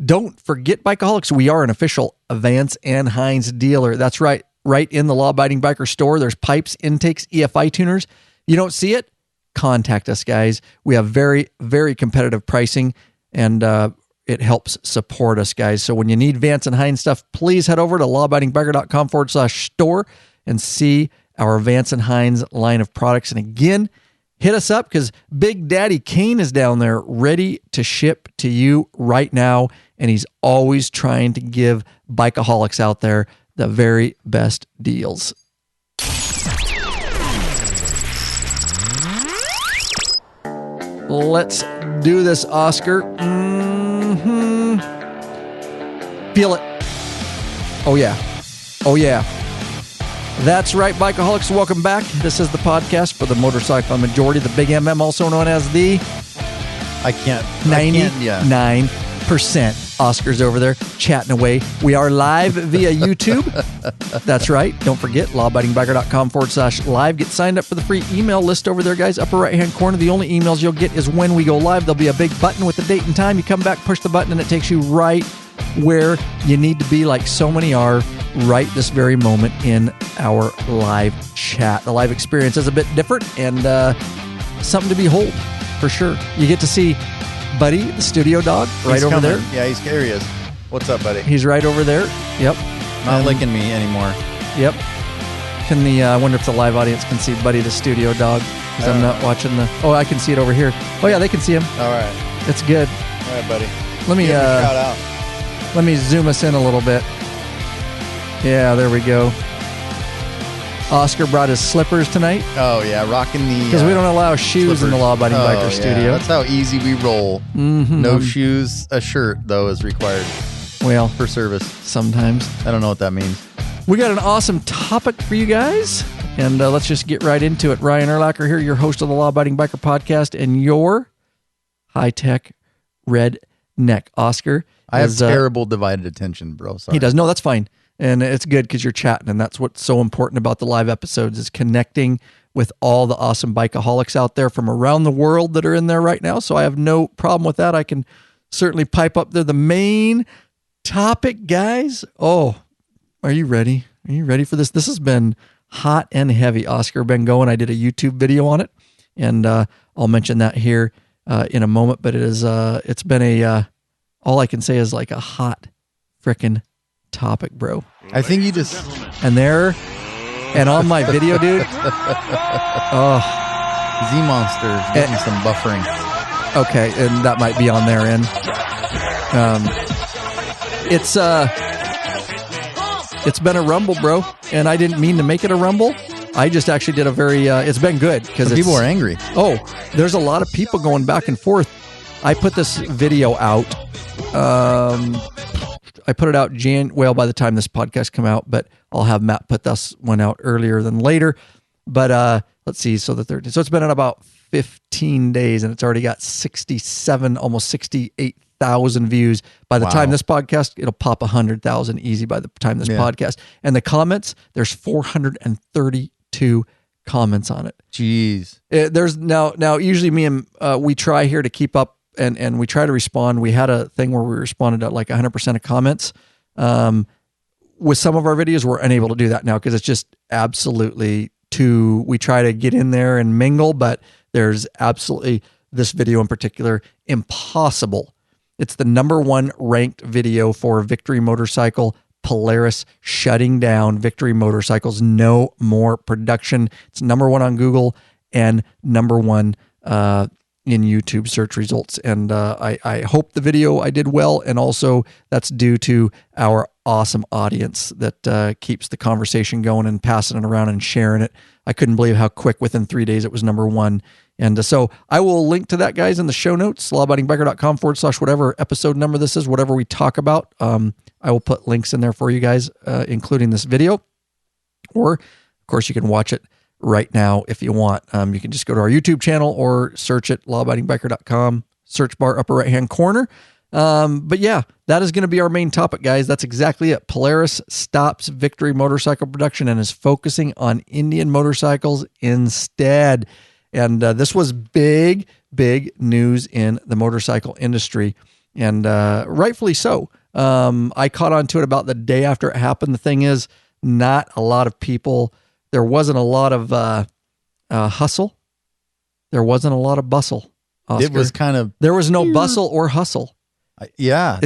Don't forget, Bikeaholics, we are an official Vance and Hines dealer. That's right. Right in the Law Abiding Biker store, there's pipes, intakes, EFI tuners. You don't see it? Contact us, guys. We have very, very competitive pricing, and it helps support us, guys. So when you need Vance and Hines stuff, please head over to lawabidingbiker.com/store and see our Vance and Hines line of products. And again, hit us up because Big Daddy Kane is down there ready to ship to you right now. And he's always trying to give Bikeaholics out there the very best deals. Let's do this, Oscar. Feel it. Oh, yeah. Oh, yeah. That's right, Bikeaholics. Welcome back. This is the podcast for the motorcycle majority, the Big MM, also known as the 99%. Oscar's over there chatting away. We are live via YouTube. That's right. Don't forget, lawabidingbiker.com/live. Get signed up for the free email list over there, guys. Upper right-hand corner. The only emails you'll get is when we go live. There'll be a big button with the date and time. You come back, push the button, and it takes you right where you need to be, like so many are right this very moment in our live chat. The live experience is a bit different and something to behold for sure. You get to see Buddy, the studio dog, right over there. Yeah, he's curious. What's up, buddy? He's right over there. Yep. Not licking me anymore. Yep. Can the I wonder if the live audience can see Buddy, the studio dog, because I'm not watching the. Oh, I can see it over here. Oh yeah, they can see him. All right. It's good. All right, buddy. Let me shout out. Let me zoom us in a little bit. Yeah, there we go. Oscar brought his slippers tonight. Oh, yeah, rocking the... Because we don't allow shoes slippers in the Law Abiding Biker studio. That's how easy we roll. Mm-hmm. No shoes. A shirt, though, is required. Well, for service. Sometimes. I don't know what that means. We got an awesome topic for you guys, and let's just get right into it. Ryan Erlacher here, your host of the Law Abiding Biker podcast, and your high-tech redneck. Oscar. I have terrible divided attention, bro. Sorry. He does. No, that's fine. And it's good because you're chatting, and that's what's so important about the live episodes is connecting with all the awesome bikeaholics out there from around the world that are in there right now. So I have no problem with that. I can certainly pipe up there. The main topic, guys. Oh, are you ready? Are you ready for this? This has been hot and heavy. Oscar been going. I did a YouTube video on it, and I'll mention that here in a moment. But it's been all I can say is like a hot frickin' topic, bro. I think you just... And on my video, dude. Oh. Z-Monster's getting some buffering. Okay, and that might be on their end. It's been a rumble, bro, and I didn't mean to make it a rumble. I just actually did a very... it's been good. Because people are angry. Oh, there's a lot of people going back and forth. I put this video out... I put it out by the time this podcast come out, but I'll have Matt put this one out earlier than later. But let's see, so it's been in about 15 days, and it's already got 67, almost 68,000 views. By the time this podcast, it'll pop 100,000 easy by the time this podcast. And the comments, there's 432 comments on it. Jeez. There's now usually me and we try here to keep up. And we try to respond. We had a thing where we responded to like 100% of comments. With some of our videos, we're unable to do that now because it's just absolutely we try to get in there and mingle, but there's absolutely, this video in particular, impossible. It's the #1 ranked video for Victory Motorcycle Polaris shutting down Victory Motorcycles. No more production. It's #1 on Google and #1 in YouTube search results. And I hope the video I did well, and also that's due to our awesome audience that keeps the conversation going and passing it around and sharing it. I couldn't believe how quick within 3 days it was #1. And so I will link to that, guys, in the show notes, lawabidingbiker.com/whatever episode number this is, whatever we talk about. I will put links in there for you guys, including this video. Or, of course, you can watch it right now if you want. You can just go to our YouTube channel or search it, lawabidingbiker.com, search bar upper right-hand corner. But yeah, that is going to be our main topic, guys. That's exactly it. Polaris stops Victory motorcycle production and is focusing on Indian motorcycles instead. And this was big news in the motorcycle industry. and rightfully so. I caught on to it about the day after it happened. The thing is, not a lot of people. There wasn't a lot of hustle. There wasn't a lot of bustle. Oscar. It was kind of. There was no bustle or hustle. Yeah,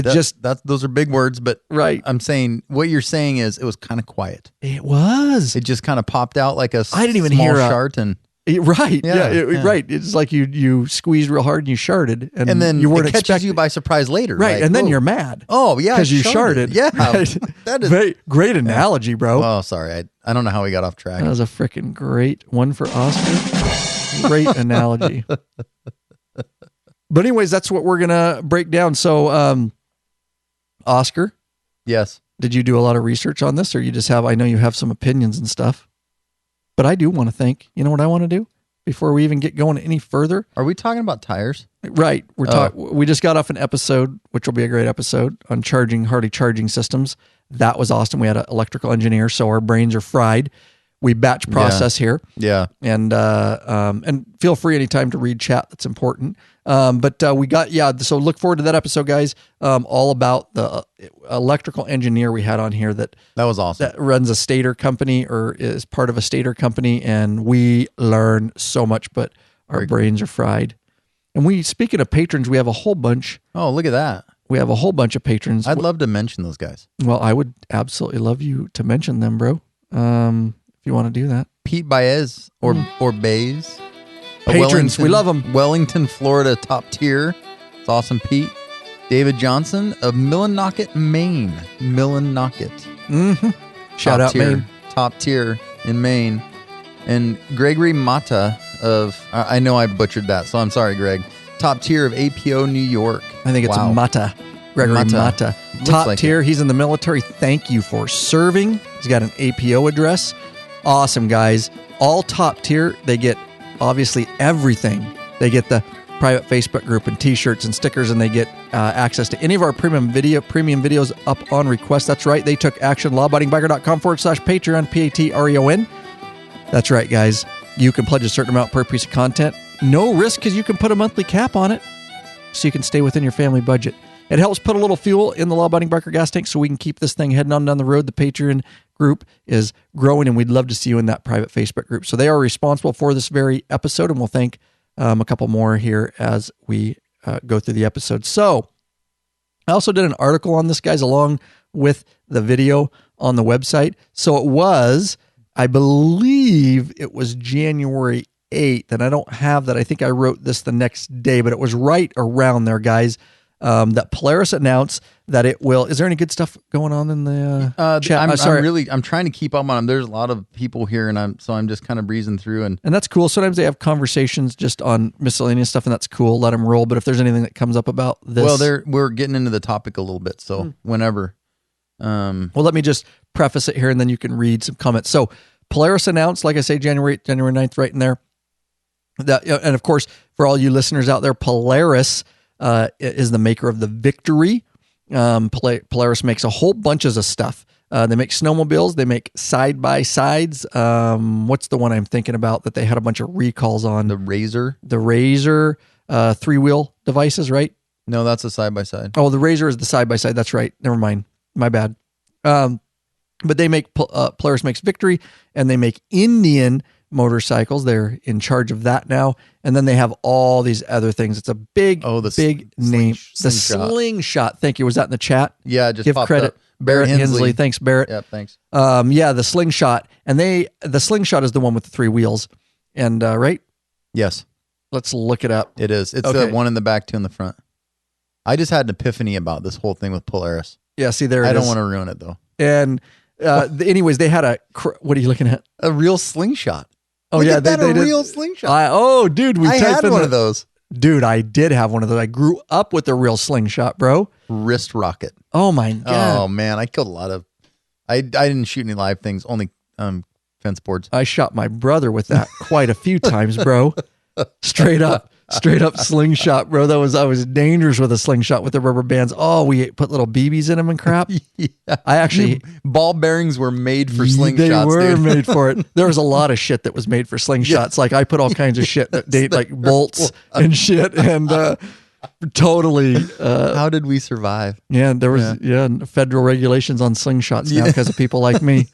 those are big words, but right. I'm saying what you're saying is it was kind of quiet. It was. It just kind of popped out like a I didn't even small hear shart and right. Yeah. Right. It's like you squeezed real hard and you sharted, and then you weren't it catches expecting you by surprise later. right? Like, and then whoa. you're mad. Oh yeah, because you sharted. Yeah, right? that is great analogy, bro. Oh, sorry, I don't know how we got off track. That was a freaking great one for Oscar. Great analogy. But anyways, that's what we're gonna break down. So, Oscar, yes, did you do a lot of research on this, or you just have? I know you have some opinions and stuff, but I do want to think. You know what I want to do before we even get going any further? Are we talking about tires? Right. We just got off an episode, which will be a great episode, on Hardy charging systems. That was awesome. We had an electrical engineer, so our brains are fried. We batch process here. Yeah. And feel free anytime to read chat. That's important. But we got, so look forward to that episode, guys. All about the electrical engineer we had on here that was awesome. That runs a stator company or is part of a stator company. And we learn so much, but our brains are fried. And speaking of patrons, we have a whole bunch. Oh, look at that. We have a whole bunch of patrons. I'd love to mention those guys. Well, I would absolutely love you to mention them, bro. If you want to do that. Pete Baez or Baez. Patrons, we love them. Wellington, Florida, top tier. It's awesome, Pete. David Johnson of Millinocket, Maine. Millinocket. Mm-hmm. Shout out, tier, Maine. Top tier in Maine. And Gregory Mata of, I know I butchered that, so I'm sorry, Greg. Top tier of APO, New York. I think it's Mata. Gregory Mata. Top like tier. He's in the military. Thank you for serving. He's got an APO address. Awesome, guys. All top tier. They get, obviously, everything. They get the private Facebook group and t-shirts and stickers, and they get access to any of our premium videos up on request. That's right. They took action. lawabidingbiker.com/Patreon, Patreon. That's right, guys. You can pledge a certain amount per piece of content. No risk, because you can put a monthly cap on it so you can stay within your family budget. It helps put a little fuel in the Law-Abiding Biker gas tank so we can keep this thing heading on down the road. The Patreon group is growing, and we'd love to see you in that private Facebook group. So they are responsible for this very episode, and we'll thank a couple more here as we go through the episode. So I also did an article on this, guys, along with the video on the website. So it was, I believe it was January 8th, and I don't have that. I think I wrote this the next day, but it was right around there, guys. That Polaris announced that it will. Is there any good stuff going on in the chat? I'm trying to keep up on them. There's a lot of people here, and I'm just kind of breezing through, and that's cool. Sometimes they have conversations just on miscellaneous stuff, and that's cool. Let them roll. But if there's anything that comes up about this, well, we're getting into the topic a little bit. So whenever, well, let me just preface it here, and then you can read some comments. So Polaris announced, like I say, January 9th, right in there. That, and of course, for all you listeners out there, Polaris is the maker of the Victory. Polaris makes a whole bunches of stuff. They make snowmobiles. They make side-by-sides. What's the one I'm thinking about that they had a bunch of recalls on? The Razor. The Razor, three-wheel devices, right? No, that's a side-by-side. Oh, the Razor is the side-by-side. That's right. Never mind. My bad. But they make, Polaris makes Victory, and they make Indian motorcycles. They're in charge of that now. And then they have all these other things. It's a big name. The Slingshot. Thank you. Was that in the chat? Yeah, just give credit. Up. Barrett Hensley. Thanks, Barrett. Yeah, thanks. The Slingshot. And the Slingshot is the one with the three wheels. And right? Yes. Let's look it up. It is. It's the one in the back, two in the front. I just had an epiphany about this whole thing with Polaris. Yeah, see, there it is. I don't want to ruin it, though. And anyways, they had what are you looking at? A real Slingshot. Oh, Look yeah, at that, they a did. real Slingshot. Dude, I had one of those. Dude, I did have one of those. I grew up with a real Slingshot, bro. Wrist rocket. Oh my God. Oh man, I killed a lot of. I didn't shoot any live things, only fence boards. I shot my brother with that quite a few times, bro. Straight up Slingshot, bro. I was dangerous with a Slingshot with the rubber bands. Oh, we put little BBs in them and crap. Yeah. I actually ball bearings were made for Slingshots. They were dude. made for it. There was a lot of shit that was made for Slingshots. Like I put all kinds of shit that like bolts and shit. And totally. How did we survive? Yeah, there was federal regulations on slingshots now because of people like me.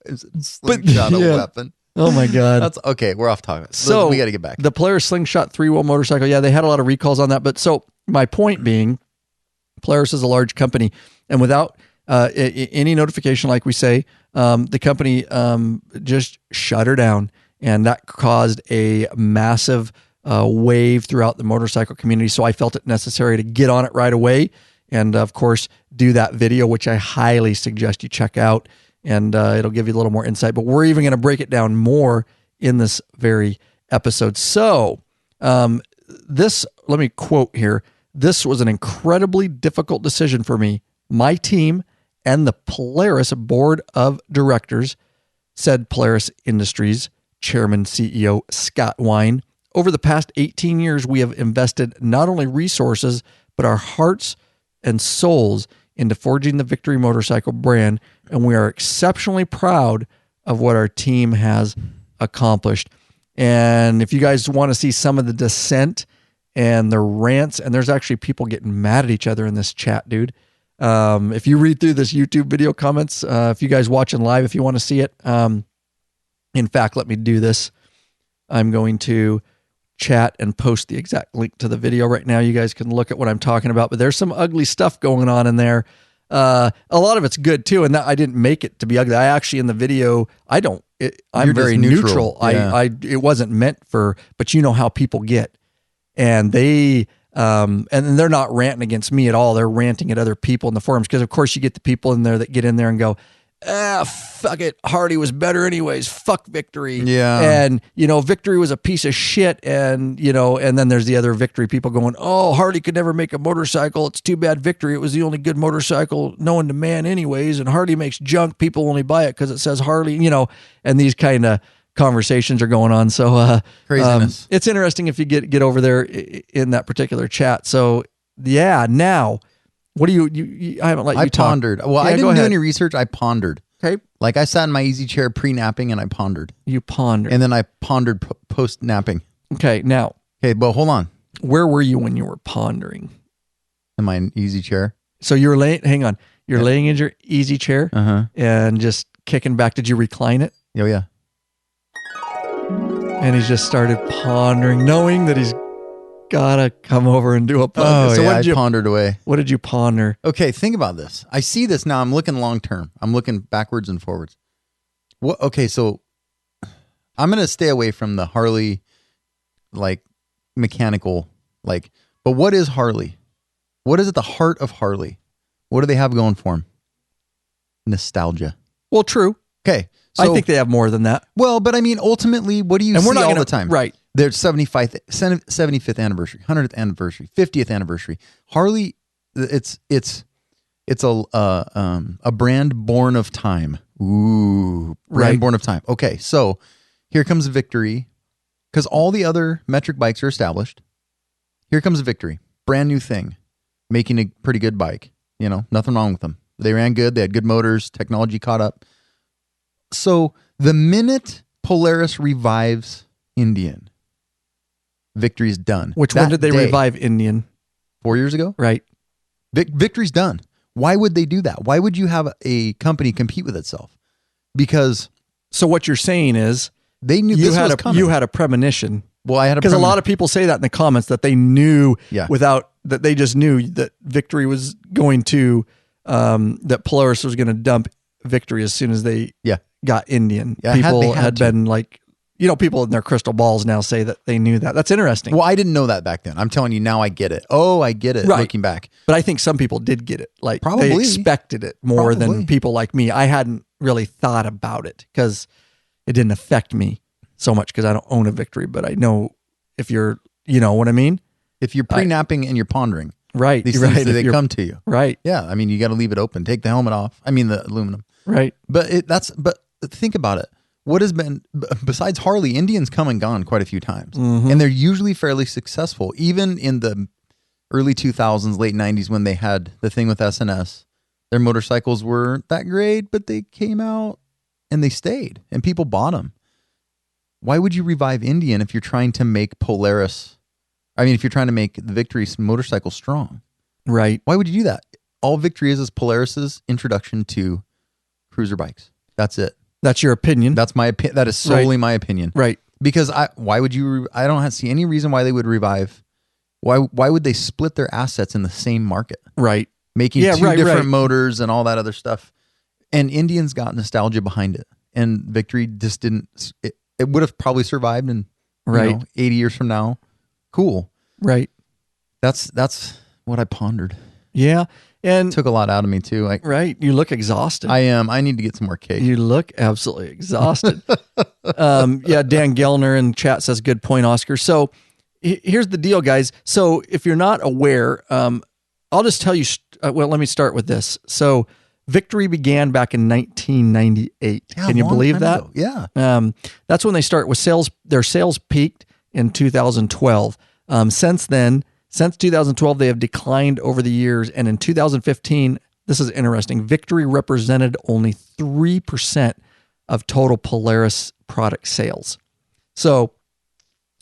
Is it slingshot a weapon? Oh my God. That's okay. We're off topic. So we got to get back. The Polaris Slingshot 3-wheel motorcycle. Yeah, they had a lot of recalls on that. But so my point being, Polaris is a large company, and without any notification, like we say, the company just shut her down, and that caused a massive wave throughout the motorcycle community. So I felt it necessary to get on it right away, and of course do that video, which I highly suggest you check out. And it'll give you a little more insight. But we're even going to break it down more in this very episode. So let me quote here. This was an incredibly difficult decision for me. My team and the Polaris board of directors, said Polaris Industries Chairman CEO Scott Wine. Over the past 18 years, we have invested not only resources, but our hearts and souls into forging the Victory motorcycle brand, and we are exceptionally proud of what our team has accomplished. And if you guys want to see some of the dissent and the rants, and there's actually people getting mad at each other in this chat, dude. If you read through this YouTube video comments, if you guys watching live, if you want to see it, in fact, let me do this. I'm going to chat and post the exact link to the video right now. You guys can look at what I'm talking about, but there's some ugly stuff going on in there. A lot of it's good too. And that I didn't make it to be ugly. I actually, in the video, I'm very neutral. Yeah. It wasn't meant for, but you know how people get, and they're not ranting against me at all. They're ranting at other people in the forums. Cause of course you get the people in there that get in there and go, fuck it. Harley was better anyways. Fuck Victory. Yeah. And, Victory was a piece of shit. And, and then there's the other Victory people going, oh, Harley could never make a motorcycle. It's too bad Victory. It was the only good motorcycle known to man anyways. And Harley makes junk. People only buy it because it says Harley, and these kind of conversations are going on. So, craziness. It's interesting if you get over there in that particular chat. So yeah, now, what do you I haven't let you talk. I pondered. Well, I didn't do any research. I pondered. Okay. Like I sat in my easy chair pre-napping and I pondered. You pondered. And then I pondered post-napping. Okay. Now. Okay, but hold on. Where were you when you were pondering? In my easy chair. So you were hang on. You're laying in your easy chair and just kicking back. Did you recline it? Oh, yeah. And he's just started pondering, knowing that he's gotta come over and do a podcast. Oh, so yeah, I pondered away. What did you ponder? Okay, think about this. I see this now. I'm looking long term. I'm looking backwards and forwards. What? Okay, so I'm gonna stay away from the Harley, mechanical, But what is Harley? What is at the heart of Harley? What do they have going for them? Nostalgia. Well, true. Okay, so I think they have more than that. Well, but I mean, ultimately, what do you see all the time? Right. Their 75th anniversary, 100th anniversary, 50th anniversary. Harley, it's a brand born of time. Ooh, brand born of time. Okay, so here comes Victory, because all the other metric bikes are established. Here comes Victory, brand new thing, making a pretty good bike. Nothing wrong with them. They ran good. They had good motors. Technology caught up. So the minute Polaris revives Indian, Victory's done. When did they revive Indian? 4 years ago? Right. Victory's done. Why would they do that? Why would you have a company compete with itself? Because... So what you're saying is... They knew this was coming. You had a premonition. Well, I had a because a lot of people say that in the comments that they knew that they just knew that Victory was going to... that Polaris was going to dump Victory as soon as they got Indian. Yeah, people had been people in their crystal balls now say that they knew that. That's interesting. Well, I didn't know that back then. I'm telling you now, I get it. Oh, I get it. Right. Looking back, but I think some people did get it. Probably they expected it more than people like me. I hadn't really thought about it because it didn't affect me so much because I don't own a Victory. But I know if you're, you know what I mean. If you're pre-napping and you're pondering, right? These things they come to you, right? Yeah, I mean, you got to leave it open. Take the helmet off. I mean, the aluminum, right? But think about it. What has been, besides Harley, Indian's come and gone quite a few times. Mm-hmm. And they're usually fairly successful. Even in the early 2000s, late 90s, when they had the thing with SNS, their motorcycles weren't that great, but they came out and they stayed and people bought them. Why would you revive Indian if you're trying to make Polaris I mean, if you're trying to make the Victory motorcycle strong, right? Why would you do that? All Victory is Polaris's introduction to cruiser bikes. That's it. That's your opinion. That's my opinion. That is solely my opinion. Right. Because why would you? I don't see any reason why they would revive. Why would they split their assets in the same market? Right. Making two different motors and all that other stuff. And Indians got nostalgia behind it, and Victory just didn't. It would have probably survived in 80 years from now. Cool. Right. That's what I pondered. Yeah. And it took a lot out of me too. Right. You look exhausted. I am. I need to get some more cake. You look absolutely exhausted. Yeah. Dan Gellner in chat says, good point, Oscar. So here's the deal, guys. So if you're not aware, I'll just tell you, well, let me start with this. So Victory began back in 1998. Yeah, can you believe that? Ago. Yeah. That's when they start with sales. Their sales peaked in 2012. Since then, since 2012, they have declined over the years. And in 2015, this is interesting, Victory represented only 3% of total Polaris product sales. So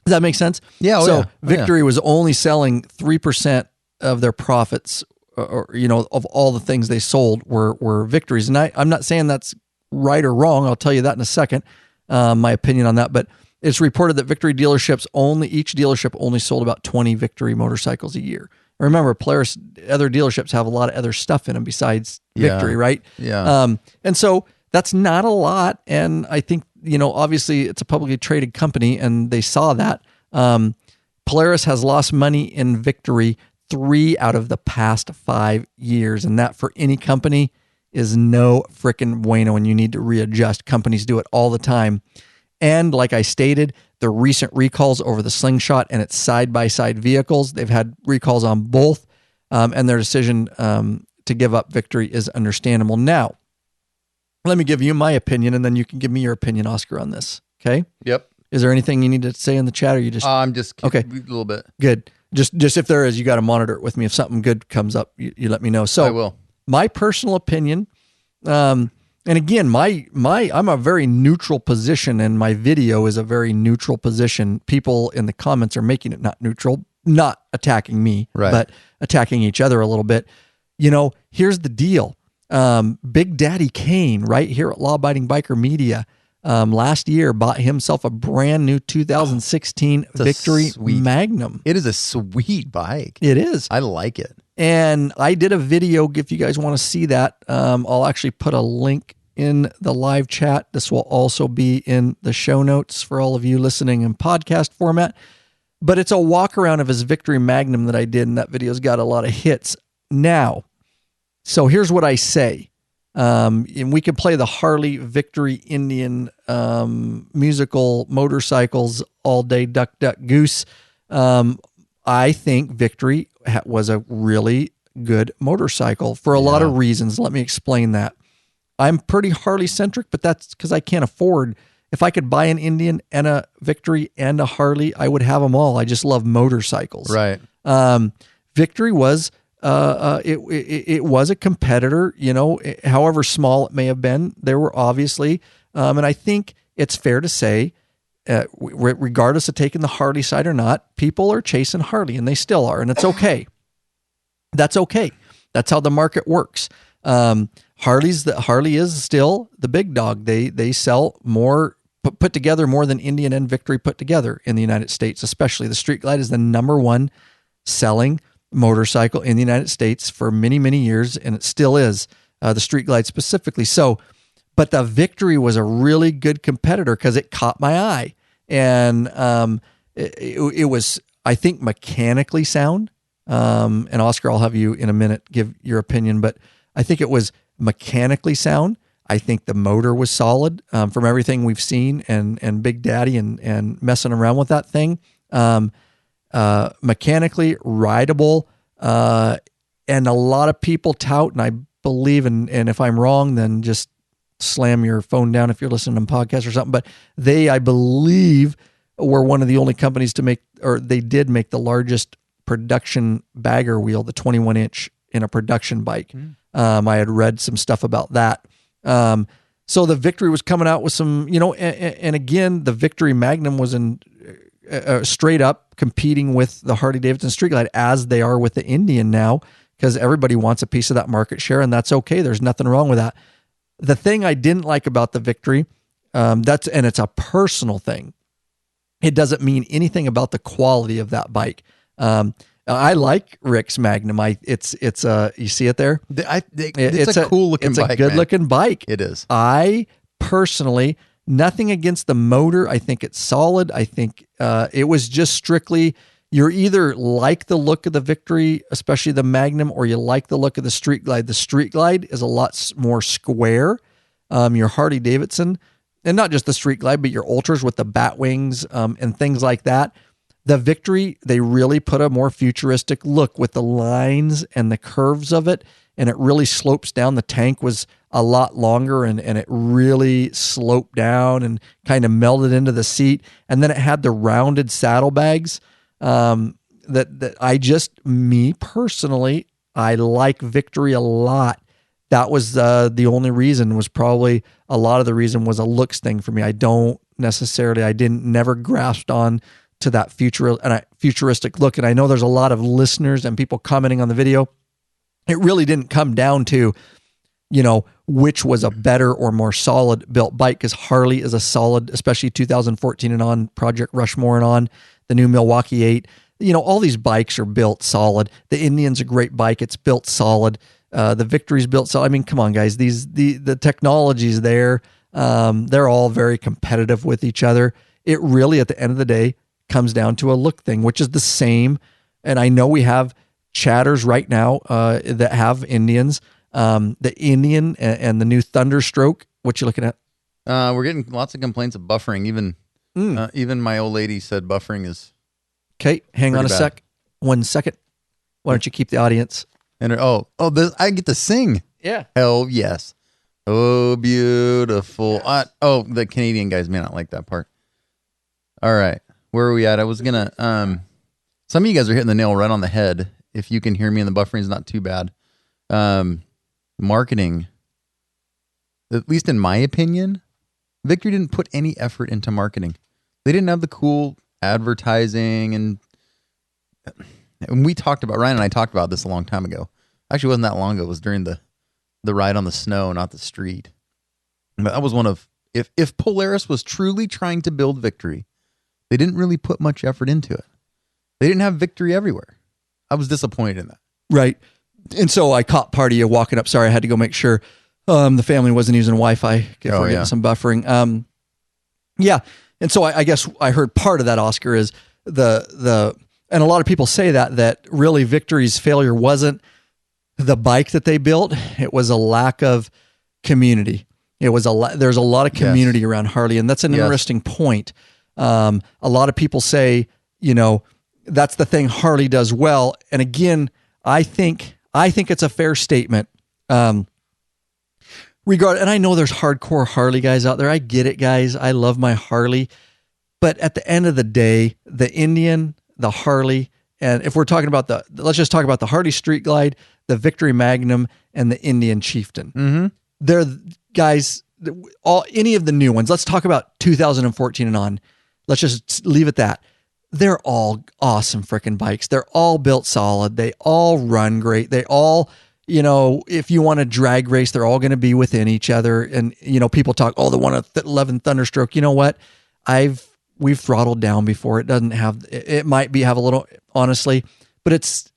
does that make sense? Yeah. Victory was only selling 3% of their profits, or of all the things they sold were Victories. And I'm not saying that's right or wrong. I'll tell you that in a second, my opinion on that. But it's reported that Victory dealerships each dealership only sold about 20 Victory motorcycles a year. Remember, Polaris, other dealerships have a lot of other stuff in them besides Victory, right? Yeah. And so that's not a lot. And I think, obviously it's a publicly traded company and they saw that. Polaris has lost money in Victory 3 out of the past 5 years. And that for any company is no frickin' bueno, and you need to readjust. Companies do it all the time. And like I stated, the recent recalls over the Slingshot and its side-by-side vehicles, they've had recalls on both, and their decision to give up Victory is understandable. Now, let me give you my opinion, and then you can give me your opinion, Oscar, on this. Okay? Yep. Is there anything you need to say in the chat, or you just... I'm just okay. A little bit. Good. Just if there is, you got to monitor it with me. If something good comes up, you let me know. So I will. My personal opinion... and again, I'm a very neutral position, and my video is a very neutral position. People in the comments are making it not neutral, not attacking me, but attacking each other a little bit. Here's the deal. Big Daddy Kane, right here at Law Abiding Biker Media, last year bought himself a brand new 2016 Victory Magnum. It is a sweet bike. It is. I like it. And I did a video. If you guys want to see that, I'll actually put a link in the live chat. This will also be in the show notes for all of you listening in podcast format. But it's a walk around of his Victory Magnum that I did, and that video's got a lot of hits. Now, so here's what I say. And we can play the Harley Victory Indian musical motorcycles all day, duck, duck, goose. I think Victory was a really good motorcycle for a lot of reasons. Let me explain that. I'm pretty Harley centric, but that's because I can't afford. If I could buy an Indian and a Victory and a Harley, I would have them all. I just love motorcycles. Right. Victory was it was a competitor. However small it may have been, there were obviously, and I think it's fair to say, regardless of taking the Harley side or not, people are chasing Harley, and they still are, and it's okay. That's okay. That's how the market works. Harley is still the big dog. They sell more, put together more than Indian and Victory put together in the United States. Especially the Street Glide is the number one selling motorcycle in the United States for many, many years, and it still is, the Street Glide specifically. So, but the Victory was a really good competitor because it caught my eye, and it was, I think, mechanically sound. And Oscar, I'll have you in a minute give your opinion, but I think it was mechanically sound. I think the motor was solid from everything we've seen, and Big Daddy and messing around with that thing. Mechanically rideable, and a lot of people tout, and I believe, and if I'm wrong, then just slam your phone down if you're listening to podcasts or something. But they, I believe, were one of the only companies to make, or they did make the largest production bagger wheel, the 21-inch in a production bike. I had read some stuff about that. So the Victory was coming out with some, and again, the Victory Magnum was in straight up competing with the Harley-Davidson Street Glide as they are with the Indian now, because everybody wants a piece of that market share, and that's okay. There's nothing wrong with that. The thing I didn't like about the Victory, and it's a personal thing. It doesn't mean anything about the quality of that bike. I like Rick's Magnum. It's you see it there? It's a cool looking bike. It's a good looking bike. It is. I personally, nothing against the motor. I think it's solid. I think it was just strictly, you're either like the look of the Victory, especially the Magnum, or you like the look of the Street Glide. The Street Glide is a lot more square. Your Harley Davidson, and not just the Street Glide, but your Ultras with the bat wings and things like that. The Victory, they really put a more futuristic look with the lines and the curves of it, and it really slopes down. The tank was a lot longer, and it really sloped down and kind of melded into the seat. And then it had the rounded saddlebags that I just, me personally, I like Victory a lot. That was the only reason, was probably a lot of the reason was a looks thing for me. I never grasped on to that futuristic look. And I know there's a lot of listeners and people commenting on the video. It really didn't come down to, which was a better or more solid built bike, because Harley is a solid, especially 2014 and on, Project Rushmore and on, the new Milwaukee 8. All these bikes are built solid. The Indian's a great bike. It's built solid. The Victory's built solid. I mean, come on, guys. The technology's there. They're all very competitive with each other. It really, at the end of the day, comes down to a look thing, which is the same. And I know we have chatters right now that have Indians. The Indian and the new Thunderstroke. What you looking at? We're getting lots of complaints of buffering. Even my old lady said buffering is okay. Hang on a bad. sec. 1 second. Why don't you keep the audience? And I get to sing. Yeah. Hell yes. Oh, beautiful. Yes. The Canadian guys may not like that part. All right. Where are we at? I was going to, some of you guys are hitting the nail right on the head. If you can hear me and the buffering is not too bad. Marketing, at least in my opinion, Victory didn't put any effort into marketing. They didn't have the cool advertising, and we talked about, Ryan and I talked about this a long time ago. Actually, it wasn't that long ago. It was during the ride on the snow, not the street. But that was one of, if Polaris was truly trying to build Victory, they didn't really put much effort into it. They didn't have Victory everywhere. I was disappointed in that. Right. And so I caught part of you walking up. Sorry, I had to go make sure the family wasn't using Wi-Fi. Getting some buffering. Yeah. And so I guess I heard part of that, Oscar, is and a lot of people say that really Victory's failure wasn't the bike that they built. It was a lack of community. There's a lot of community around Harley, and that's an interesting point. A lot of people say, that's the thing Harley does well. And again, I think it's a fair statement. And I know there's hardcore Harley guys out there. I get it, guys. I love my Harley. But at the end of the day, the Indian, the Harley, and if we're talking about let's just talk about the Harley Street Glide, the Victory Magnum, and the Indian Chieftain. Mm-hmm. They're guys, any of the new ones. Let's talk about 2014 and on. Let's just leave it that. They're all awesome freaking bikes. They're all built solid. They all run great. They all, if you want to drag race, they're all going to be within each other. And, people talk, the 111 Thunderstroke. You know what? We've throttled down before. It doesn't have, it might have a little, honestly, but it's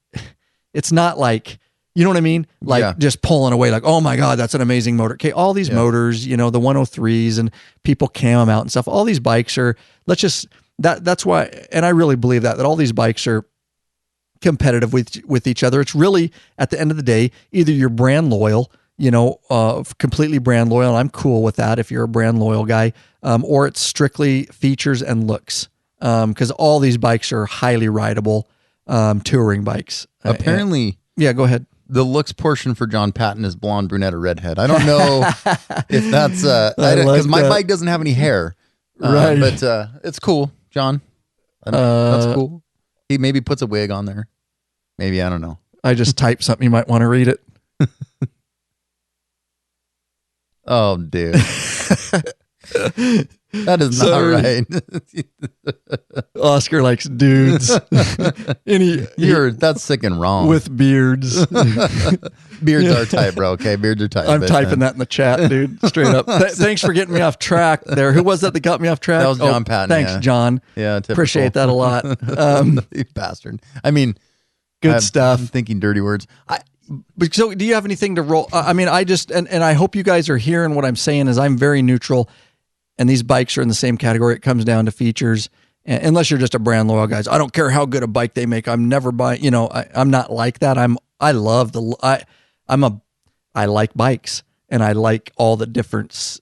not like, you know what I mean? Like just pulling away, like, oh my God, that's an amazing motor. Okay. All these motors, the 103s, and people cam them out and stuff. All these bikes are, that's why, and I really believe that all these bikes are competitive with each other. It's really, at the end of the day, either you're brand loyal, completely brand loyal, and I'm cool with that if you're a brand loyal guy, or it's strictly features and looks, because all these bikes are highly rideable touring bikes. Apparently, go ahead. The looks portion for John Patton is blonde, brunette, or redhead. I don't know if that's because my bike doesn't have any hair, right? But it's cool, John. That's cool. He maybe puts a wig on there. Maybe, I don't know. I just typed something. You might want to read it. Oh, dude. That is not right. Oscar likes dudes. That's sick and wrong. With beards. Beards are tight, bro. Okay, beards are tight. I'm typing that in the chat, dude. Straight up. Thanks for getting me off track there. Who was that got me off track? That was John Patton. Thanks, John. Yeah, typical. Appreciate that a lot. You bastard. I mean, good stuff. I'm thinking dirty words. So do you have anything to roll? I mean, I just, and I hope you guys are hearing what I'm saying is I'm very neutral, and these bikes are in the same category. It comes down to features. And unless you're just a brand loyal guys, I don't care how good a bike they make. I'm never buying, I'm not like that. I like bikes, and I like all the differences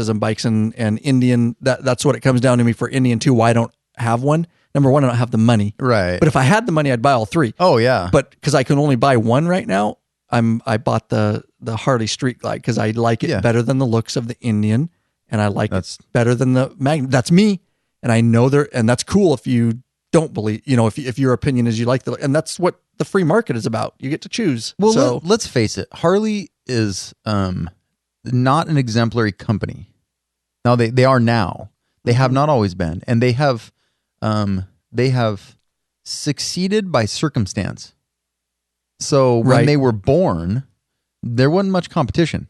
in bikes and Indian. That's what it comes down to me for Indian too. Why I don't have one. Number one, I don't have the money. Right. But if I had the money, I'd buy all three. Oh yeah. But because I can only buy one right now, I bought the Harley Street Glide because I like it better than the looks of the Indian, and I like it better than the Magnum. That's me, and I know and that's cool if you don't believe, if your opinion is you like and that's what the free market is about. You get to choose. Well, so let's face it. Harley is not an exemplary company. Now they are now. They have not always been, and they have succeeded by circumstance. So when they were born, there wasn't much competition,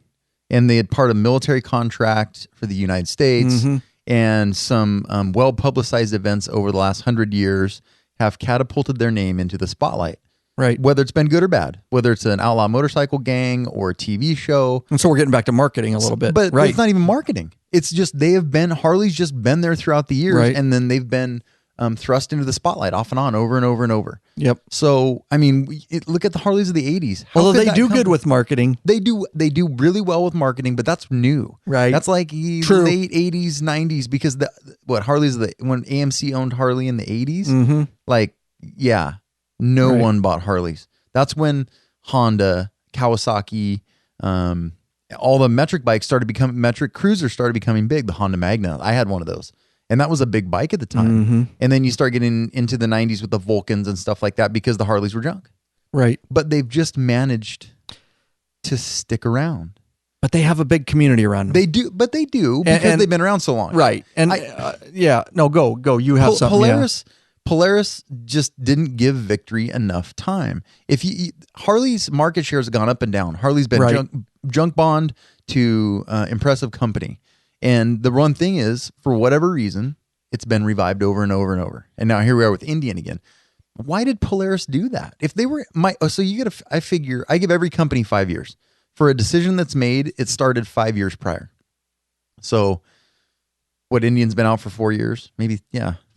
and they had part of military contract for the United States, and some well-publicized events over the last 100 years have catapulted their name into the spotlight. Right. Whether it's been good or bad, whether it's an outlaw motorcycle gang or a TV show. And so we're getting back to marketing a little bit. But it's not even marketing. It's just Harley's just been there throughout the years, and then they've been thrust into the spotlight off and on over and over and over. Yep. So, I mean, look at the Harleys of the 80s. Although they do good with marketing. They do really well with marketing, but that's new. Right. That's like late 80s, 90s, because Harleys, when AMC owned Harley in the 80s, no one bought Harleys. That's when Honda, Kawasaki, all the metric bikes metric cruisers started becoming big. The Honda Magna, I had one of those. And that was a big bike at the time. And then you start getting into the 90s with the Vulcans and stuff like that because the Harleys were junk. Right. But they've just managed to stick around. But they have a big community around them. They do because they've been around so long. Right. And go. You have something. Polaris just didn't give Victory enough time. Harley's market share has gone up and down. Harley's been junk bond to impressive company. And the one thing is, for whatever reason, it's been revived over and over and over. And now here we are with Indian again. Why did Polaris do that? If they were I figure I give every company 5 years. For a decision that's made, it started 5 years prior. So what, Indian's been out for 4 years? Maybe,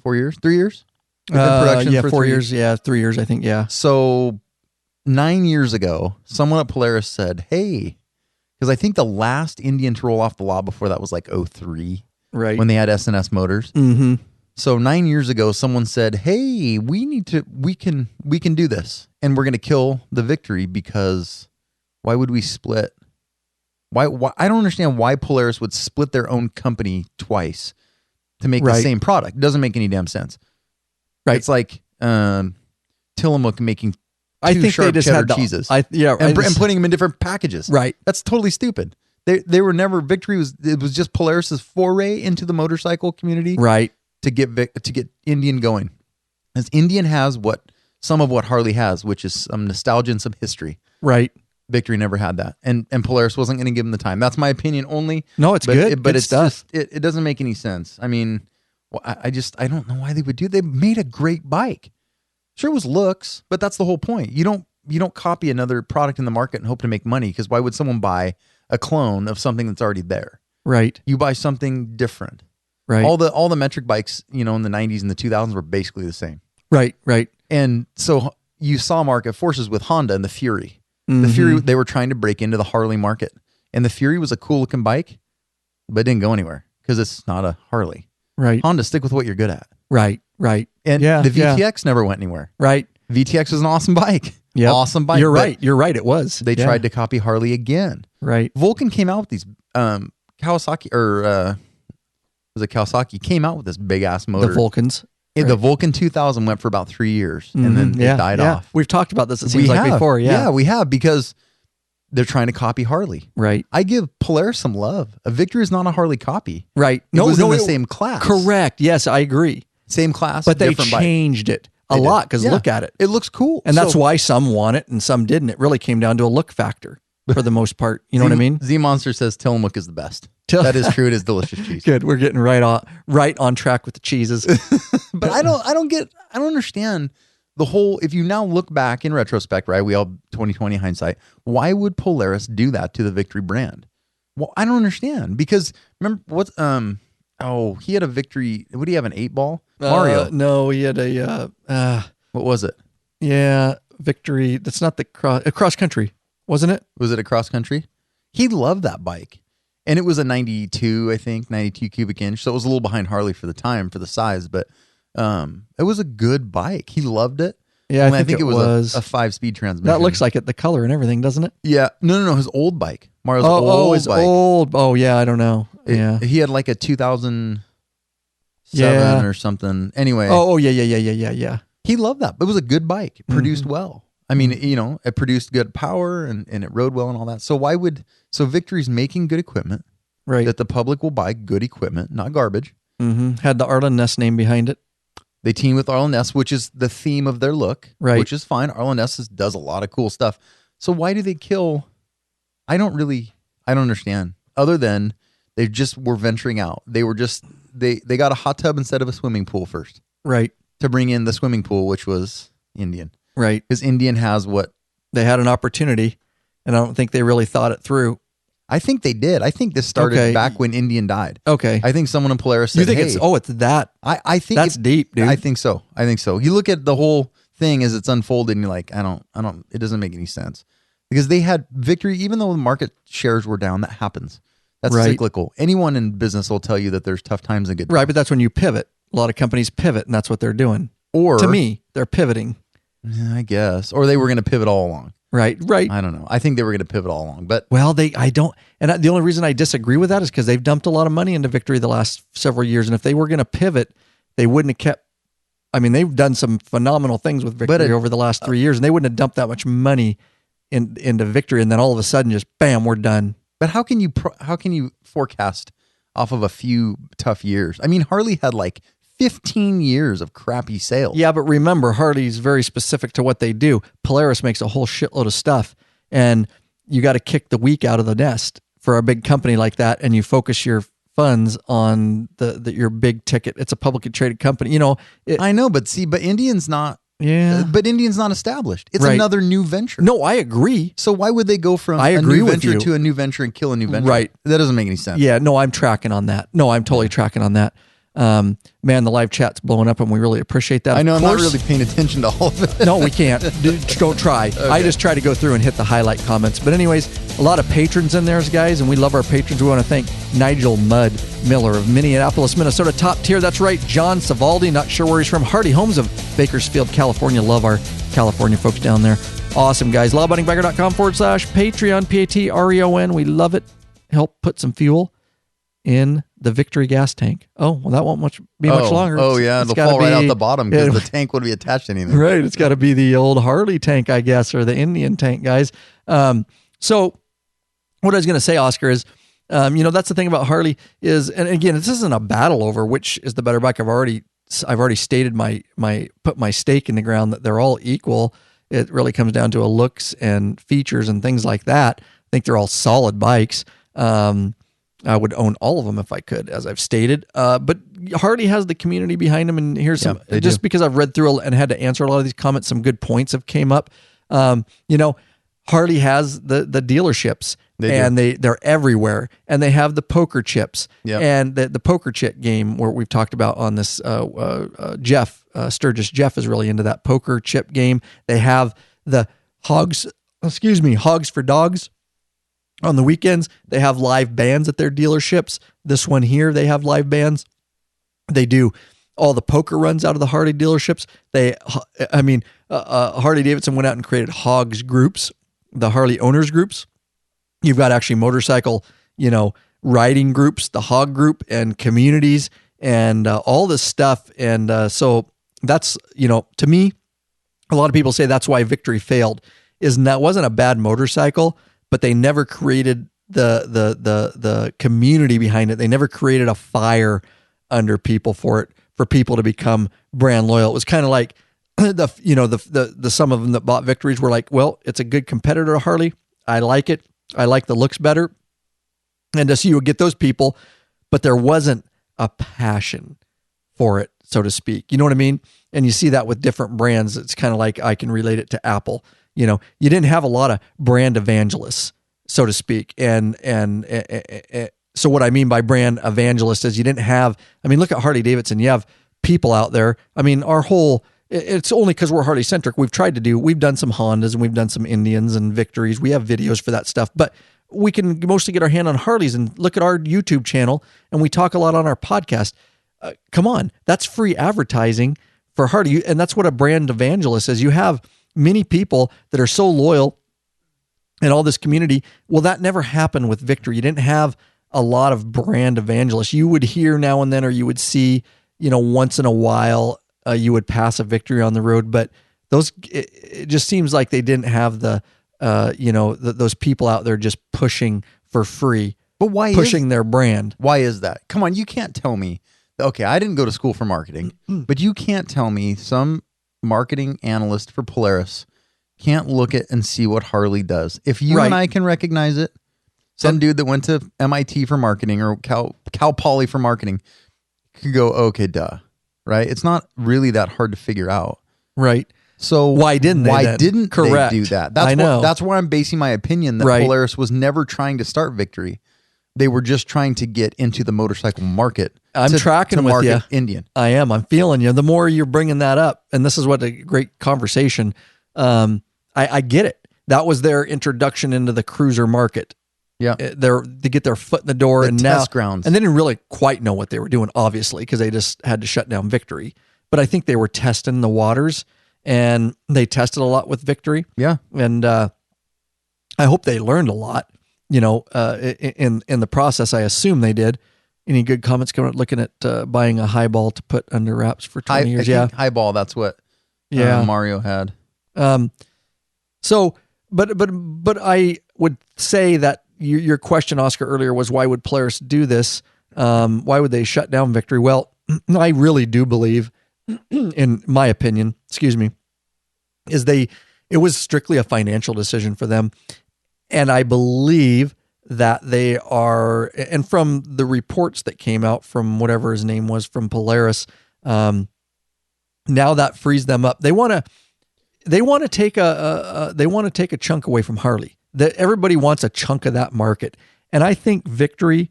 4 years? 3 years? For 4 years. Yeah, 3 years, I think, yeah. So 9 years ago, someone at Polaris said, hey, because I think the last Indian to roll off the law before that was like 03, right? When they had S&S motors. So 9 years ago, someone said, hey, we can do this, and we're going to kill the Victory, because why would we split? Why I don't understand why Polaris would split their own company twice to make the same product. It doesn't make any damn sense. Right. It's like Tillamook making two sharp cheddar cheeses. And putting them in different packages. Right. That's totally stupid. They were never, Victory was just Polaris's foray into the motorcycle community. Right. To get Indian going. As Indian has some of what Harley has, which is some nostalgia and some history. Right. Victory never had that. And Polaris wasn't going to give them the time. That's my opinion only. No, it's good. But good it's stuff. Just, it doesn't make any sense. I mean, I don't know why they would do it. They made a great bike. Sure, it was looks, but that's the whole point. You don't copy another product in the market and hope to make money, because why would someone buy a clone of something that's already there? Right. You buy something different. Right. All the metric bikes, in the 90s and the 2000s were basically the same. Right. And so you saw market forces with Honda and the Fury. The Fury, they were trying to break into the Harley market. And the Fury was a cool looking bike, but it didn't go anywhere because it's not a Harley. Right. Honda, stick with what you're good at. Right. And the VTX never went anywhere. Right. VTX was an awesome bike. Yeah. Awesome bike. You're right. It was. They tried to copy Harley again. Right. Vulcan came out with these Kawasaki, Kawasaki came out with this big ass motor. The Vulcans. The Vulcan 2000 went for about 3 years and then it died off. We've talked about this, it seems like before. Yeah, we have, because they're trying to copy Harley. Right. I give Polaris some love. A Victory is not a Harley copy. Right. It was in the same class. Correct. Yes, I agree. Same class, but they different changed it a lot because look at it. It looks cool. And that's why some want it and some didn't. It really came down to a look factor for the most part. You know what I mean? Z Monster says Tillamook is the best. That is true. It is delicious cheese. Good. We're getting right on track with the cheeses. But I don't understand the whole, if you now look back in retrospect, right? We all 2020 hindsight. Why would Polaris do that to the Victory brand? Well, I don't understand because remember he had a Victory. What do you have, an 8-ball? Mario. No, he had a what was it? Yeah, Victory. That's not the cross country, wasn't it? Was it a cross country? He loved that bike. And it was a 92, I think, 92 cubic inch. So it was a little behind Harley for the time, for the size, but it was a good bike. He loved it. Yeah, I think it was a 5-speed transmission. That looks like it, the color and everything, doesn't it? Yeah. No, his old bike. Mario's old bike. Old. Oh, yeah, I don't know. He had like a 2007 or something. Anyway. Oh, yeah. He loved that. It was a good bike. It produced well. I mean, it produced good power and it rode well and all that. So Victory's making good equipment. Right. That the public will buy good equipment, not garbage. Mm-hmm. Had the Arlen Ness name behind it. They team with Arlen Ness, which is the theme of their look, right? Which is fine. Arlen Ness does a lot of cool stuff. So why do they kill? I don't understand. Other than they just were venturing out. They were just they got a hot tub instead of a swimming pool first, right? To bring in the swimming pool, which was Indian, right? Because Indian has what they had an opportunity, and I don't think they really thought it through. I think they did. I think this started back when Indian died. Okay. I think someone in Polaris said, you think it's that? I think that's deep, dude. I think so. You look at the whole thing as it's unfolded and you're like, I don't, it doesn't make any sense. Because they had Victory, even though the market shares were down, that happens. That's cyclical. Anyone in business will tell you that there's tough times and good times. Right, but that's when you pivot. A lot of companies pivot, and that's what they're doing. Or to me, they're pivoting. I guess. Or they were going to pivot all along. Right. I don't know. I think they were going to pivot all along, but the only reason I disagree with that is because they've dumped a lot of money into Victory the last several years, and if they were going to pivot, they wouldn't have kept. I mean, they've done some phenomenal things with Victory over the last 3 years, and they wouldn't have dumped that much money into Victory, and then all of a sudden, just bam, we're done. But how can you forecast off of a few tough years? I mean, Harley had like 15 years of crappy sales. Yeah, but remember, Harley's very specific to what they do. Polaris makes a whole shitload of stuff, and you got to kick the weak out of the nest for a big company like that, and you focus your funds on your big ticket. It's a publicly traded company. I know, but Indian's not. Yeah, but Indian's not established. It's another new venture. No, I agree. So why would they go from a new venture to a new venture and kill a new venture? Right. That doesn't make any sense. Yeah, no, I'm tracking on that. No, I'm totally tracking on that. Man, the live chat's blowing up and we really appreciate that. I know, I'm not really paying attention to all of it. No, we can't. Don't try. Okay. I just try to go through and hit the highlight comments. But anyways, a lot of patrons in there, guys, and we love our patrons. We want to thank Nigel Mudd Miller of Minneapolis, Minnesota, top tier. That's right. John Savaldi, not sure where he's from. Hardy Homes of Bakersfield, California. Love our California folks down there. Awesome, guys. LawabundingBagger.com/Patreon, Patreon. We love it. Help put some fuel in the Victory gas tank. Oh, well, that won't be much longer. Oh, yeah. It'll fall right out the bottom because the tank would be attached to anything. Right. It's got to be the old Harley tank, I guess, or the Indian tank, guys. So what I was going to say, Oscar, is, that's the thing about Harley is, and again, this isn't a battle over which is the better bike. I've already stated put my stake in the ground that they're all equal. It really comes down to a looks and features and things like that. I think they're all solid bikes. I would own all of them if I could, as I've stated. But Harley has the community behind him, and here's some. Just because I've read through and had to answer a lot of these comments, some good points have came up. Harley has the dealerships, they're everywhere, and they have the poker chips, and the poker chip game where we've talked about on this. Jeff Sturgis Jeff is really into that poker chip game. They have the Hogs for Dogs. On the weekends, they have live bands at their dealerships. This one here, they have live bands. They do all the poker runs out of the Harley dealerships. Harley Davidson went out and created Hogs groups, the Harley owners groups. You've got actually motorcycle, riding groups, the Hog group, and communities, and all this stuff. And so that's, to me, a lot of people say that's why Victory failed. Wasn't a bad motorcycle, but they never created the community behind it. They never created a fire under people for people to become brand loyal. It was kind of like the some of them that bought Victories were like, well, it's a good competitor to Harley. I like it. I like the looks better. And so you would get those people, but there wasn't a passion for it, so to speak. You know what I mean? And you see that with different brands. It's kind of like, I can relate it to Apple. You didn't have a lot of brand evangelists, so to speak. And so what I mean by brand evangelist is you didn't have, look at Harley Davidson. You have people out there. It's only because we're Harley centric. We've done some Hondas and we've done some Indians and Victories. We have videos for that stuff, but we can mostly get our hand on Harleys and look at our YouTube channel. And we talk a lot on our podcast. Come on, that's free advertising for Harley. And that's what a brand evangelist is. You have many people that are so loyal in all this community. Well, that never happened with Victory. You didn't have a lot of brand evangelists. You would hear now and then, or you would see, once in a while, you would pass a Victory on the road, but it just seems like they didn't have those people out there just pushing for free. But why pushing their brand? Why is that? Come on, you can't tell me. Okay, I didn't go to school for marketing, but you can't tell me some marketing analyst for Polaris can't look at and see what Harley does. If you and I can recognize it, some dude that went to MIT for marketing or Cal Poly for marketing could go, okay, duh, right? It's not really that hard to figure out. Right. So why didn't they do that? That's where I'm basing my opinion that Polaris was never trying to start Victory. They were just trying to get into the motorcycle market. I'm tracking with you. Indian. I am. I'm feeling you. The more you're bringing that up, and this is what a great conversation. I get it. That was their introduction into the cruiser market. Yeah, to get their foot in the door and test grounds. And they didn't really quite know what they were doing, obviously, because they just had to shut down Victory. But I think they were testing the waters, and they tested a lot with Victory. Yeah, and I hope they learned a lot. In the process, I assume they did. Any good comments looking at buying a highball to put under wraps for 20 years? I think highball. That's what Mario had. So, but I would say that your question, Oscar, earlier was why would Polaris do this? Why would they shut down Victory? Well, I really do believe, in my opinion, it was strictly a financial decision for them. And I believe that they are, and from the reports that came out from whatever his name was from Polaris, now that frees them up. They want to take a chunk away from Harley. That everybody wants a chunk of that market, and I think Victory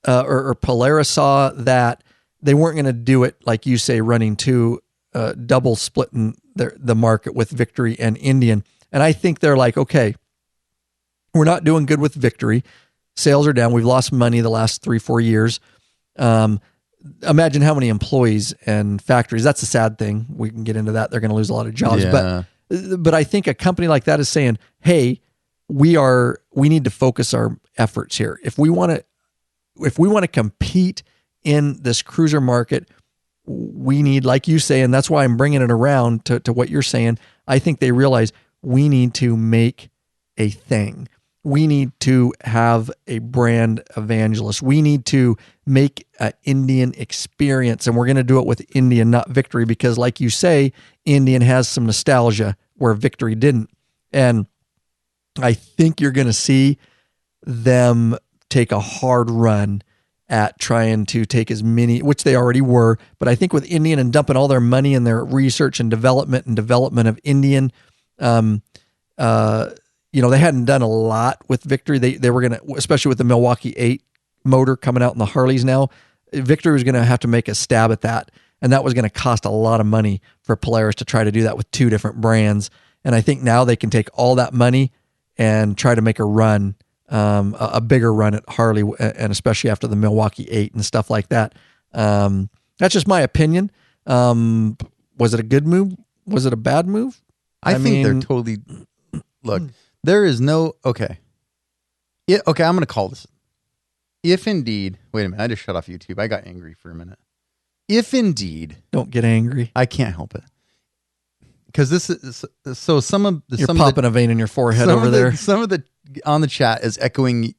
or Polaris saw that they weren't going to do it like you say, running two double splitting the market with Victory and Indian. And I think they're like, okay, we're not doing good with Victory. Sales are down. We've lost money the last 3-4 years. Imagine how many employees and factories. That's a sad thing. We can get into that. They're going to lose a lot of jobs. Yeah. But I think a company like that is saying, hey, we need to focus our efforts here. If we want to compete in this cruiser market, we need, like you say, and that's why I'm bringing it around to what you're saying. I think they realize we need to make a thing. We need to have a brand evangelist. We need to make an Indian experience, and we're going to do it with Indian, not Victory, because like you say, Indian has some nostalgia where Victory didn't. And I think you're going to see them take a hard run at trying to take as many, which they already were, but I think with Indian and dumping all their money in their research and development of Indian, they hadn't done a lot with Victory. They were going to, especially with the Milwaukee 8 motor coming out in the Harleys now, Victory was going to have to make a stab at that. And that was going to cost a lot of money for Polaris to try to do that with two different brands. And I think now they can take all that money and try to make a run, a bigger run at Harley, and especially after the Milwaukee 8 and stuff like that. That's just my opinion. Was it a good move? Was it a bad move? I think they're totally... Look, there is no... Okay. Yeah, okay, I'm going to call this. If indeed... Wait a minute, I just shut off YouTube. I got angry for a minute. If indeed... Don't get angry. I can't help it. Because this is... So some of the... You're popping a vein in your forehead over there. Some of the on the chat is echoing.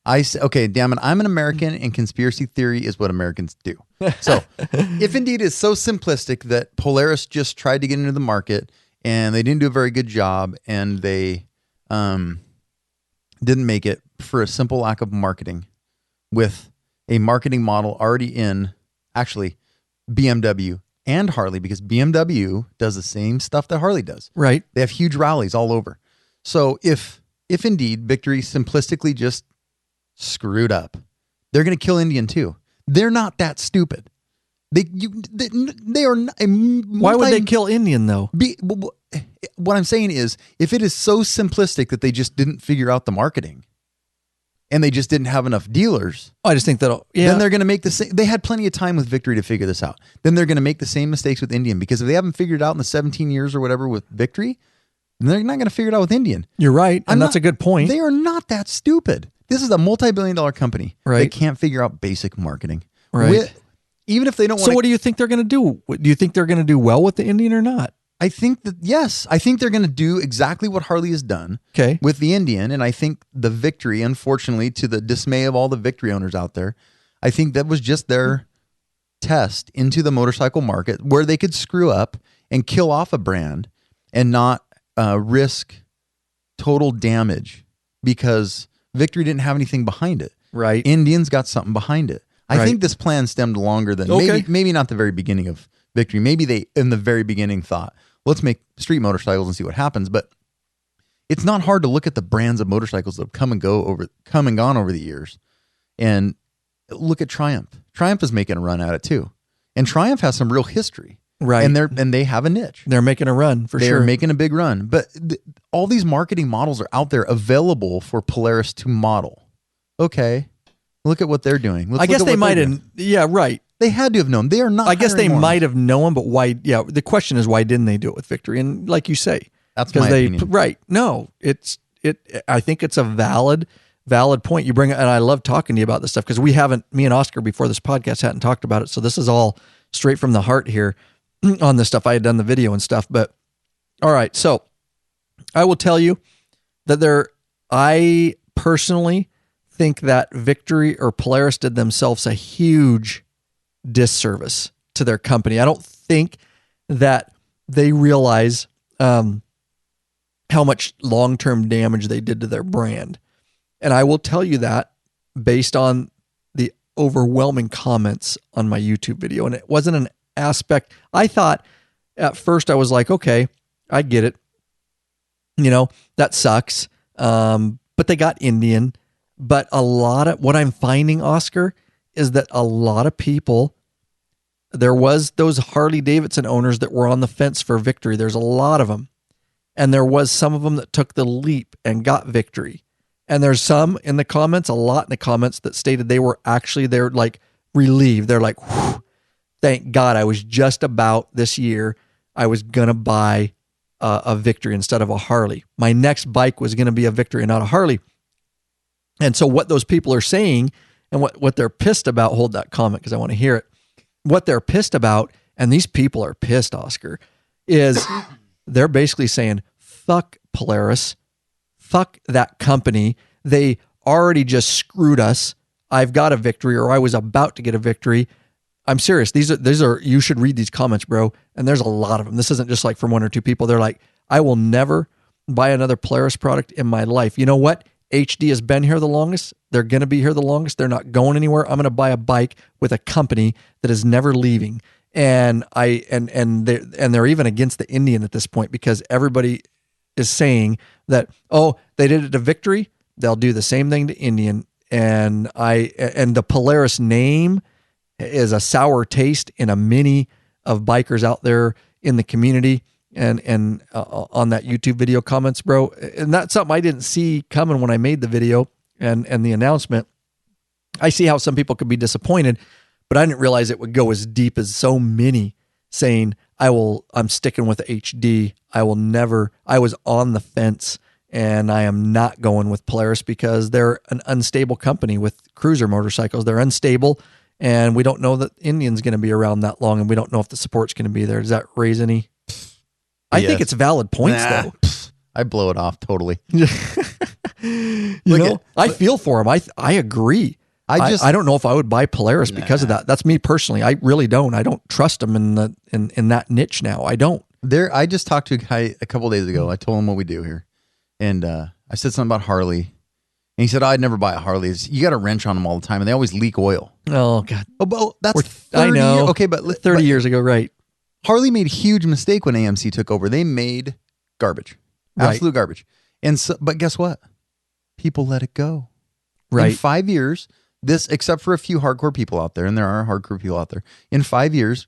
I say, okay, damn it, I'm an American, and conspiracy theory is what Americans do. So, if indeed it's so simplistic that Polaris just tried to get into the market and they didn't do a very good job, and they didn't make it for a simple lack of marketing, with a marketing model already in, actually, BMW and Harley, because BMW does the same stuff that Harley does. Right. They have huge rallies all over. So if indeed Victory simplistically just screwed up, they're going to kill Indian too. They're not that stupid. They are not. Why would they kill Indian though? What I'm saying is, if it is so simplistic that they just didn't figure out the marketing, and they just didn't have enough dealers, I just think that then they're going to make the same. They had plenty of time with Victory to figure this out. Then they're going to make the same mistakes with Indian, because if they haven't figured it out in the 17 years or whatever with Victory, then they're not going to figure it out with Indian. You're right, and that's a good point. They are not that stupid. This is a multi-billion-dollar company. Right. They can't figure out basic marketing. Right. Even if they don't want. So what do you think they're going to do? Do you think they're going to do well with the Indian or not? I think that, yes, I think they're going to do exactly what Harley has done with the Indian. And I think the Victory, unfortunately, to the dismay of all the Victory owners out there, I think that was just their test into the motorcycle market, where they could screw up and kill off a brand and not risk total damage, because Victory didn't have anything behind it. Right. Indian's got something behind it. I think this plan stemmed longer than maybe not the very beginning of Victory. Maybe they, in the very beginning, thought, let's make street motorcycles and see what happens. But it's not hard to look at the brands of motorcycles that have come and gone over the years, and look at Triumph. Triumph is making a run at it too, and Triumph has some real history, right? And they have a niche. They're making a run for sure. They're making a big run. But all these marketing models are out there available for Polaris to model. Okay, look at what they're doing. I guess they might have. Yeah, right. They had to have known. They are not. I guess they might have known, but why? Yeah. The question is, why didn't they do it with Victory? And like you say, that's my opinion. Right. No, I think it's a valid point you bring. And I love talking to you about this stuff, because me and Oscar before this podcast hadn't talked about it. So this is all straight from the heart here on this stuff. I had done the video and stuff, but all right. So I will tell you that I personally think that Victory or Polaris did themselves a huge disservice to their company. I don't think that they realize how much long-term damage they did to their brand. And I will tell you that based on the overwhelming comments on my YouTube video. And it wasn't an aspect. I thought at first, I was like, okay, I get it. That sucks. But they got Indian. But a lot of what I'm finding, Oscar, is that a lot of people, there was those Harley Davidson owners that were on the fence for Victory. There's a lot of them. And there was some of them that took the leap and got Victory. And there's some in the comments, a lot in the comments, that stated they're like relieved. They're like, thank God, I was just about this year, I was going to buy a Victory instead of a Harley. My next bike was going to be a Victory and not a Harley. And so what those people are saying, and what they're pissed about, hold that comment because I want to hear it. What they're pissed about, and these people are pissed, Oscar, is they're basically saying, fuck Polaris, fuck that company. They already just screwed us. I've got a Victory, or I was about to get a Victory. I'm serious. These are, you should read these comments, bro. And there's a lot of them. This isn't just like from one or two people. They're like, I will never buy another Polaris product in my life. You know what? HD has been here the longest. They're going to be here the longest. They're not going anywhere. I'm going to buy a bike with a company that is never leaving. And they're even against the Indian at this point, because everybody is saying that, oh, they did it to Victory, they'll do the same thing to Indian. And the Polaris name is a sour taste in a many of bikers out there in the community. And on that YouTube video comments, bro. And that's something I didn't see coming when I made the video and the announcement. I see how some people could be disappointed, but I didn't realize it would go as deep as so many saying, I'm sticking with HD. I was on the fence, and I am not going with Polaris because they're an unstable company with cruiser motorcycles. They're unstable, and we don't know that Indian's going to be around that long, and we don't know if the support's going to be there. Does that raise any? I think it's valid points, though. I blow it off totally. I feel for him. I agree. I don't know if I would buy Polaris because of that. That's me personally. I really don't. I don't trust them in that niche now. I don't. I just talked to a guy a couple of days ago. I told him what we do here. And I said something about Harley. And he said, I'd never buy a Harley. You got a wrench on them all the time, and they always leak oil. Oh, God. Oh, but that's 30 I know. years. Okay, but 30 years ago, right. Harley made a huge mistake when AMC took over. They made garbage. Absolute garbage. And so, but guess what? People let it go. Right. In 5 years, except for a few hardcore people out there, and there are hardcore people out there, in 5 years,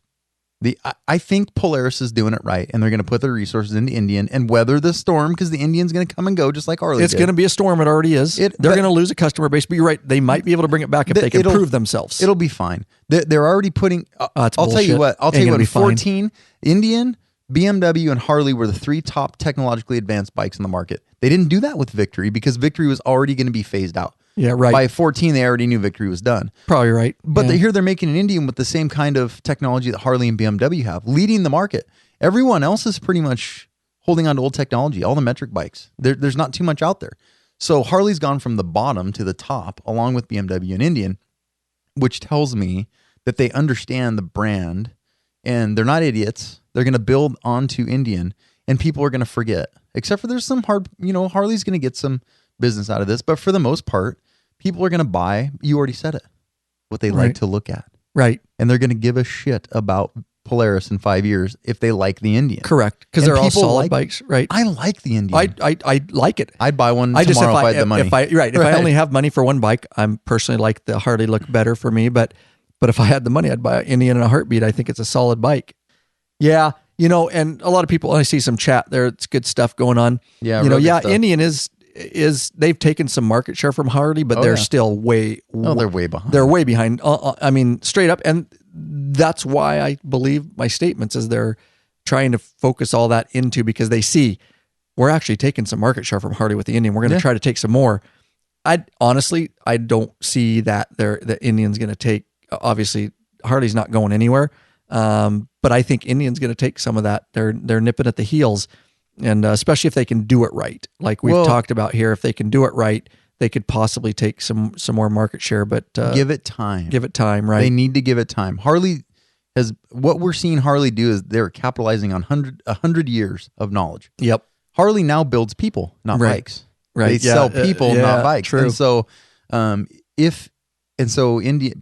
I think Polaris is doing it right, and they're going to put their resources into Indian and weather the storm, because the Indian's going to come and go just like Harley It's going to be a storm. It already is. They're going to lose a customer base, but you're right. They might be able to bring it back if they can prove themselves. It'll be fine. They're already putting... I'll tell you what. In 14, Indian, BMW, and Harley were the 3 top technologically advanced bikes in the market. They didn't do that with Victory because Victory was already going to be phased out. Yeah, right. By 14, they already knew Victory was done. Probably right. But here they're making an Indian with the same kind of technology that Harley and BMW have, leading the market. Everyone else is pretty much holding on to old technology, all the metric bikes. There's not too much out there. So Harley's gone from the bottom to the top, along with BMW and Indian, which tells me that they understand the brand, and they're not idiots. They're going to build onto Indian, and people are going to forget. Except for there's some Harley's going to get some business out of this, but for the most part, people are going to buy, you already said it, what they like to look at. Right. And they're going to give a shit about Polaris in 5 years if they like the Indian. Correct. Because they're all solid bikes, right? I like the Indian. I like it. I'd buy one tomorrow if I had the money. If I only have money for one bike, I'm personally like the Harley look better for me, but if I had the money, I'd buy an Indian in a heartbeat. I think it's a solid bike. Yeah. And a lot of people, I see some chat there. It's good stuff going on. Yeah. Indian is they've taken some market share from Harley, but they're still they're way behind. They're way behind. I mean, straight up. And that's why I believe my statements is they're trying to focus all that into, because they see we're actually taking some market share from Harley with the Indian. We're going to try to take some more. I don't see that the Indian's going to take, obviously Harley's not going anywhere. But I think Indian's going to take some of that. They're nipping at the heels. And especially if they can do it right, like we've talked about here, if they can do it right, they could possibly take some more market share. But give it time. Give it time, right? They need to give it time. Harley what we're seeing Harley do is they're capitalizing on 100 years of knowledge. Yep. Harley now builds people, not bikes. Right. They sell people, not bikes. True. And so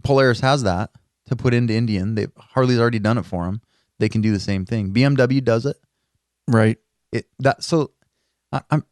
Polaris has that to put into Indian. Harley's already done it for them. They can do the same thing. BMW does it. Right. I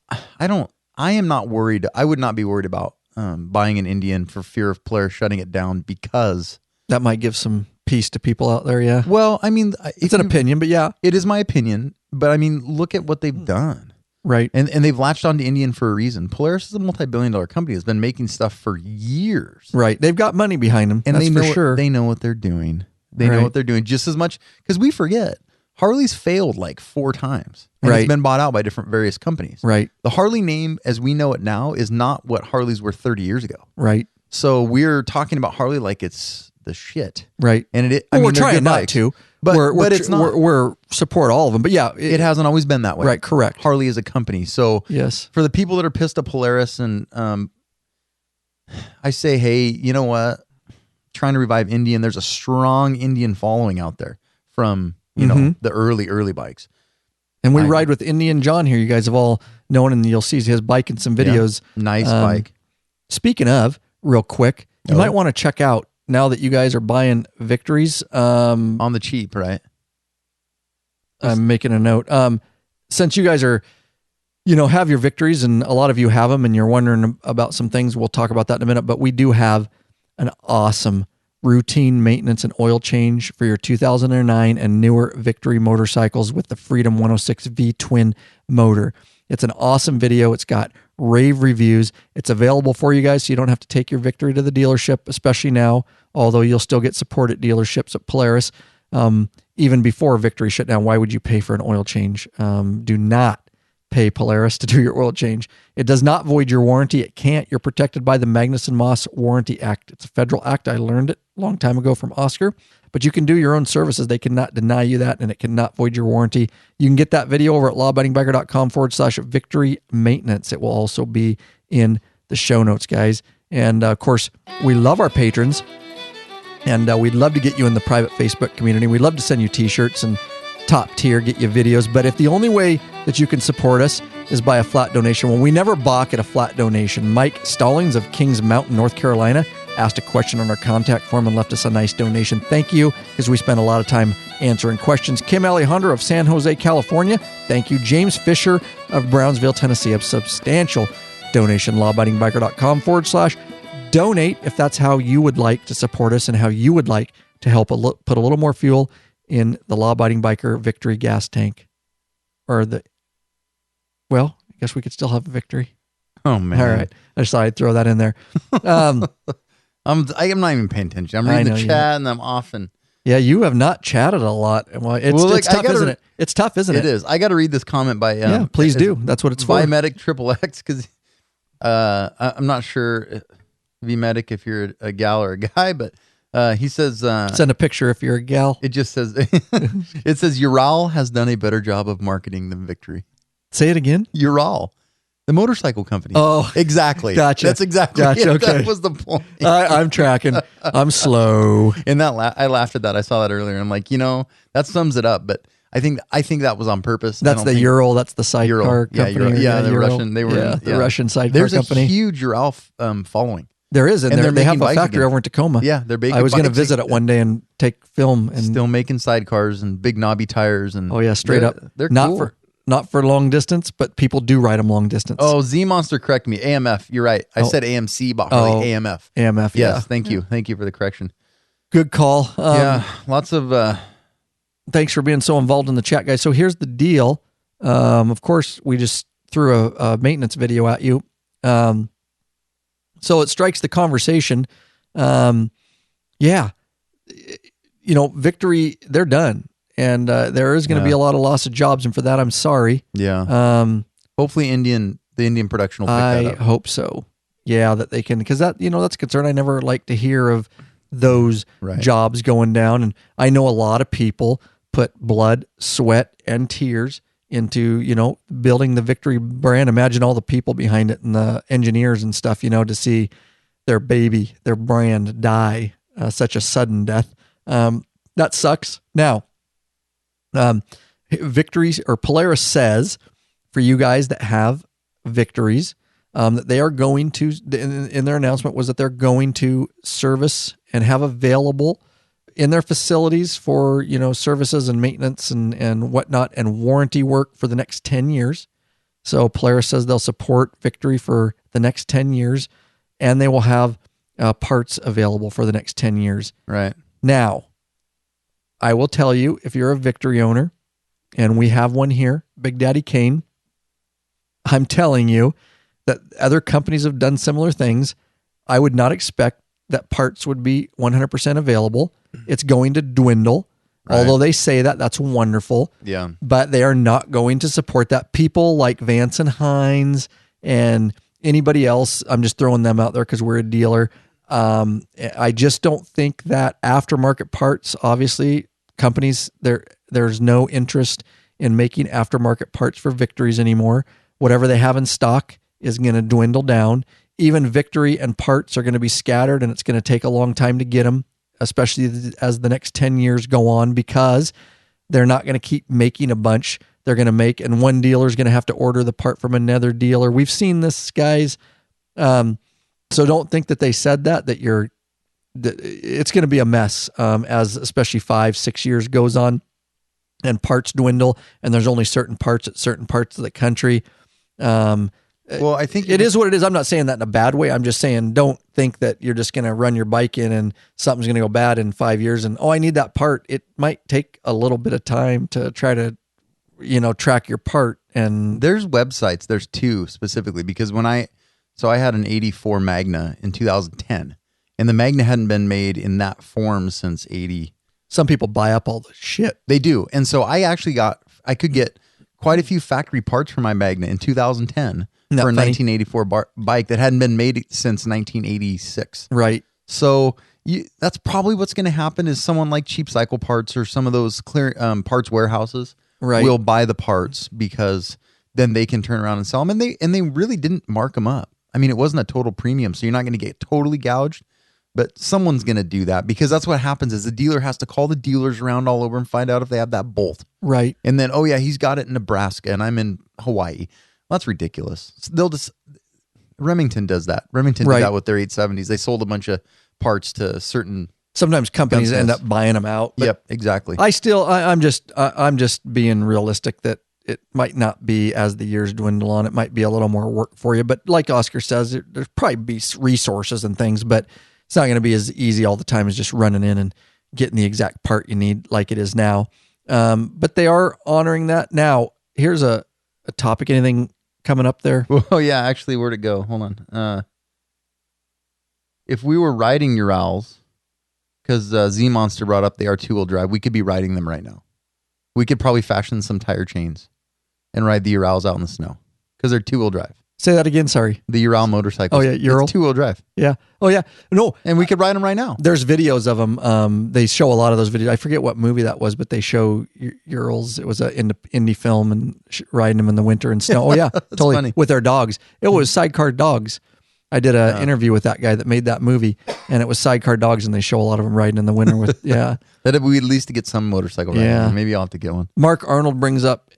am not worried. I would not be worried about buying an Indian for fear of Polaris shutting it down, because that might give some peace to people out there. Yeah. Well, I mean, it's an opinion, but yeah, it is my opinion. But I mean, look at what they've done. Right. And they've latched onto Indian for a reason. Polaris is a multi-billion-dollar company that's been making stuff for years. Right. They've got money behind them. And that's for sure. They know what they're doing. They know what they're doing just as much, because we forget. Harley's failed like 4 times. And it's been bought out by various companies. Right. The Harley name as we know it now is not what Harleys were 30 years ago. Right. So we're talking about Harley like it's the shit. Right. And we're trying not to. But it's not. We're support all of them. But yeah. It hasn't always been that way. Right. Correct. Harley is a company. So yes, for the people that are pissed at Polaris, and I say, hey, you know what? Trying to revive Indian. There's a strong Indian following out there from... the early bikes. And we ride with Indian John here. You guys have all known, and you'll see his bike in some videos. Yeah, nice bike. Speaking of, real quick, you might want to check out, now that you guys are buying Victories. On the cheap, right? I'm making a note. Since you guys are, have your Victories, and a lot of you have them, and you're wondering about some things, we'll talk about that in a minute, but we do have an awesome routine maintenance and oil change for your 2009 and newer Victory motorcycles with the Freedom 106V twin motor. It's an awesome video. It's got rave reviews. It's available for you guys, so you don't have to take your Victory to the dealership, especially now, although you'll still get support at dealerships at Polaris. Even before Victory shut down, why would you pay for an oil change? Do not pay Polaris to do your oil change. It does not void your warranty. It can't. You're protected by the Magnuson-Moss Warranty Act. It's a federal act. I learned it a long time ago from Oscar, but you can do your own services. They cannot deny you that, and it cannot void your warranty. You can get that video over at lawabidingbiker.com/Victory Maintenance. It will also be in the show notes, guys. And of course, we love our patrons, and we'd love to get you in the private Facebook community. We'd love to send you t-shirts and top tier, get you videos. But if the only way that you can support us is by a flat donation, well, we never balk at a flat donation. Mike Stallings of Kings Mountain, North Carolina, asked a question on our contact form and left us a nice donation. Thank you, because we spend a lot of time answering questions. Kim Alejandro of San Jose, California, thank you. James Fisher of Brownsville, Tennessee, a substantial donation. lawabidingbikers.com/donate if that's how you would like to support us and how you would like to help put a little more fuel in the Law-Abiding Biker Victory gas tank. I guess we could still have a Victory. Oh, man. All right. I just thought I'd throw that in there. I'm not even paying attention. I'm reading the chat and I'm off. And yeah, you have not chatted a lot. Well, it's tough, isn't it? It's tough, isn't it? It is. I got to read this comment by... yeah, please do. That's what it's for. VMedic XXX, because I'm not sure, VMedic, if you're a gal or a guy, but he says... send a picture if you're a gal. It just says... it says, Ural has done a better job of marketing than Victory. Say it again? Ural. The motorcycle company. Oh, exactly. Gotcha. That's exactly it. Okay. That was the point. I'm tracking. I'm slow. And I laughed at that. I saw that earlier. I'm like, that sums it up. But I think that was on purpose. That's the Ural. That's the sidecar company. Yeah, the Russian. They were the Russian sidecar company. There's a huge Ural following. There is, and they have a factory over in Tacoma. Yeah, they're big. I was going to visit it one day and take film. And still making sidecars and big knobby tires and straight up. They're not cool. Not for long distance, but people do ride them long distance. Oh, Z Monster, correct me. AMF, you're right. I said AMC, but AMF. AMF, yes, thank you. Thank you for the correction. Good call. Lots of... thanks for being so involved in the chat, guys. So here's the deal. Of course, we just threw a maintenance video at you. So it strikes the conversation. Victory, they're done. And there is going to be a lot of loss of jobs, and for that, I'm sorry. Yeah. Hopefully, the Indian production will pick that up. I hope so. Yeah, that they can, because that's a concern. I never like to hear of those jobs going down, and I know a lot of people put blood, sweat, and tears into building the Victory brand. Imagine all the people behind it and the engineers and stuff. To see their baby, their brand die such a sudden death. That sucks. Now. Victories, or Polaris says, for you guys that have Victories, that they are going to, in their announcement was that they're going to service and have available in their facilities for, services and maintenance and whatnot, and warranty work for the next 10 years. So Polaris says they'll support Victory for the next 10 years, and they will have parts available for the next 10 years. Right. Now, I will tell you, if you're a Victory owner, and we have one here, Big Daddy Kane, I'm telling you that other companies have done similar things. I would not expect that parts would be 100% available. It's going to dwindle. Right. Although they say that, that's wonderful. Yeah. But they are not going to support that. People like Vance and Hines and anybody else, I'm just throwing them out there because we're a dealer. I just don't think that aftermarket parts, obviously, companies, there's no interest in making aftermarket parts for Victories anymore. Whatever they have in stock is going to dwindle down. Even Victory and parts are going to be scattered, and it's going to take a long time to get them, especially as the next 10 years go on, because they're not going to keep making a bunch. They're going to make, and one dealer is going to have to order the part from another dealer. We've seen this, guys. So don't think that they said that it's going to be a mess as especially 5-6 years goes on and parts dwindle, and there's only certain parts at certain parts of the country. Well, I think it is what it is. I'm not saying that in a bad way. I'm just saying, don't think that you're just going to run your bike in and something's going to go bad in 5 years and, I need that part. It might take a little bit of time to try to, track your part. And there's websites. There's two specifically, because I had an 84 Magna in 2010. And the Magna hadn't been made in that form since 80. Some people buy up all the shit. They do. And so I could get quite a few factory parts for my Magna in 2010 for a 1984 bike that hadn't been made since 1986. Right. So that's probably what's going to happen is someone like Cheap Cycle Parts or some of those clear parts warehouses will buy the parts, because then they can turn around and sell them. And they really didn't mark them up. I mean, it wasn't a total premium, so you're not going to get totally gouged, but someone's going to do that because that's what happens is the dealer has to call the dealers around all over and find out if they have that bolt. Right. And then, oh yeah, he's got it in Nebraska and I'm in Hawaii. Well, that's ridiculous. They'll just, Remington does that. Remington did that with their 870s. They sold a bunch of parts to certain. Sometimes companies end up buying them out. Yep, exactly. I'm just being realistic that it might not be as the years dwindle on. It might be a little more work for you. But like Oscar says, there's probably be resources and things, but it's not going to be as easy all the time as just running in and getting the exact part you need like it is now. But they are honoring that. Now, here's a topic. Anything coming up there? Well, yeah, actually, where'd it go? Hold on. If we were riding Urals, because Z-Monster brought up they are two-wheel drive, we could be riding them right now. We could probably fashion some tire chains and ride the Urals out in the snow because they're two-wheel drive. Say that again, sorry. The Ural motorcycle. Oh, yeah, Ural. It's two-wheel drive. Yeah. Oh, yeah. No. And we could ride them right now. There's videos of them. They show a lot of those videos. I forget what movie that was, but they show Urals. It was an indie film and riding them in the winter and snow. Oh, yeah. Totally. Funny. With their dogs. It was sidecar dogs. I did an interview with that guy that made that movie, and it was sidecar dogs, and they show a lot of them riding in the winter with, yeah. That we at least to get some motorcycle riding. Yeah. Maybe I'll have to get one. Mark Arnold brings up,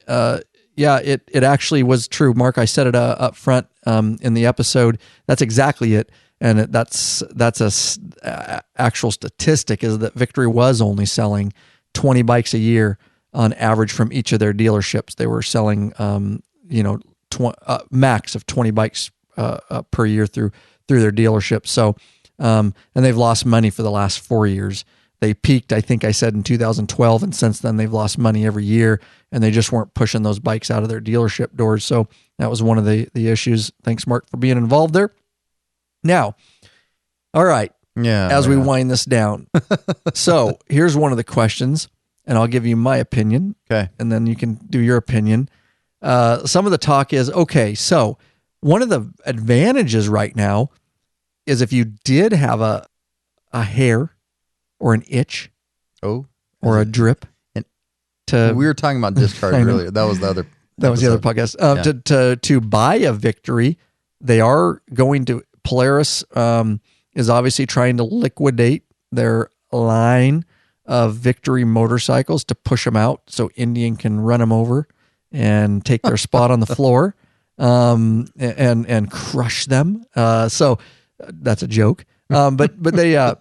yeah, it actually was true. Mark, I said it up front in the episode. That's exactly it. And that's a actual statistic is that Victory was only selling 20 bikes a year on average from each of their dealerships. They were selling, max of 20 bikes per year through their dealership. So, and they've lost money for the last 4 years. They peaked, I think I said, in 2012, and since then they've lost money every year, and they just weren't pushing those bikes out of their dealership doors. So that was one of the issues. Thanks, Mark, for being involved there. Now, all right, as we wind this down. So here's one of the questions, and I'll give you my opinion, okay, and then you can do your opinion. Some of the talk is, okay, so one of the advantages right now is if you did have a hair or an itch or a drip. We were talking about discharge earlier. That was the other That was the other podcast. To buy a Victory, they are going to, Polaris is obviously trying to liquidate their line of Victory motorcycles to push them out so Indian can run them over and take their spot on the floor and crush them. So that's a joke. But they,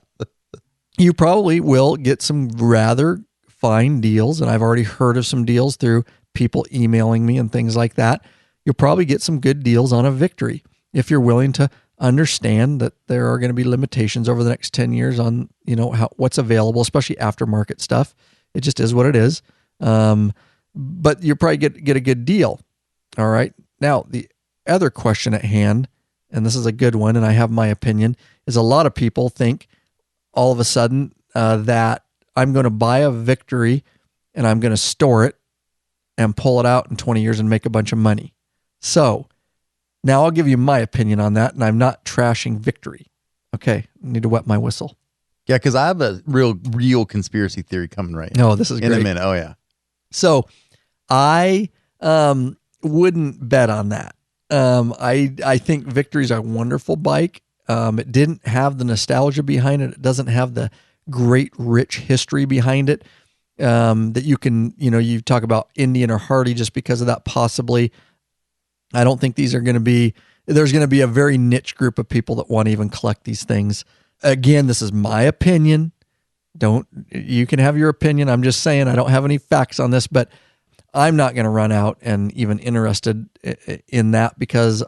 you probably will get some rather fine deals, and I've already heard of some deals through people emailing me and things like that. You'll probably get some good deals on a Victory if you're willing to understand that there are going to be limitations over the next 10 years on, what's available, especially aftermarket stuff. It just is what it is. But you probably get a good deal. All right. Now, the other question at hand, and this is a good one, and I have my opinion, is a lot of people think all of a sudden that I'm going to buy a Victory and I'm going to store it and pull it out in 20 years and make a bunch of money. So now I'll give you my opinion on that, and I'm not trashing Victory. Okay, I need to wet my whistle. Yeah, because I have a real conspiracy theory coming right now. Oh, this is great. In a minute. Oh, yeah. So I wouldn't bet on that. I think Victory's a wonderful bike. It didn't have the nostalgia behind it. It doesn't have the great, rich history behind it that you can, you talk about Indian or Harley just because of that possibly. I don't think these are going to be, there's going to be a very niche group of people that want to even collect these things. Again, this is my opinion. You can have your opinion. I'm just saying I don't have any facts on this, but I'm not going to run out and even interested in that because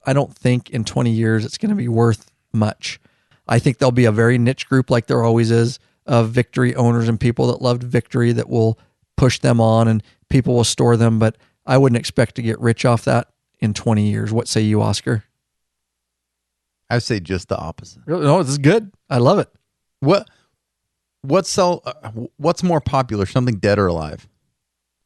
I don't think in 20 years it's going to be worth much. I think there'll be a very niche group like there always is of Victory owners and people that loved Victory that will push them on and people will store them, but I wouldn't expect to get rich off that in 20 years. What say you, Oscar? I would say just the opposite. No, this is good. I love it. What's more popular, something dead or alive?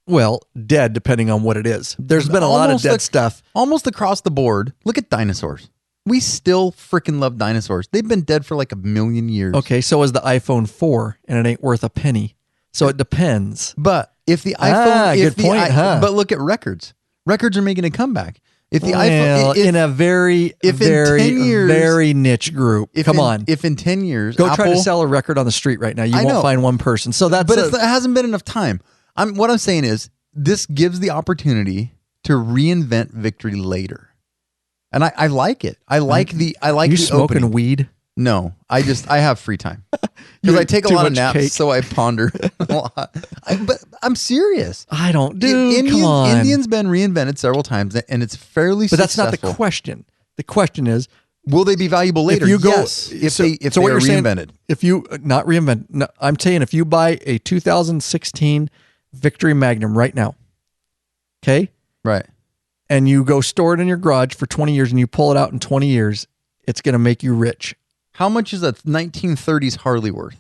Well, dead, depending on what it is. There's been a lot of dead stuff. Almost across the board. Look at dinosaurs. We still freaking love dinosaurs. They've been dead for like 1 million years. Okay, so is the iPhone 4, and it ain't worth a penny. So it depends. But if the iPhone... good point, huh? But look at records. Records are making a comeback. If the Well, iPhone, in a very, if in very, 10 years, very niche group. Come on. If in 10 years, Go try to Apple- sell a record on the street right now. You I won't know. find one person. So that's but it hasn't been enough time. What I'm saying is this gives the opportunity to reinvent Victory later. And I like it. I like the you smoking opening. weed? No, I have free time because I take a too lot of much naps, cake. so I ponder a lot. But I'm serious. I don't, dude. Come on. Indian's been reinvented several times, and it's fairly But that's successful. not the question. The question is, will they be valuable later? if you go, yes, if they so what are you're saying, reinvented. if you not reinvent, no, I'm saying if you buy a 2016 Victory Magnum right now, okay, Right. and you go store it in your garage for 20 years and you pull it out in 20 years, it's going to make you rich. How much is a 1930s Harley worth?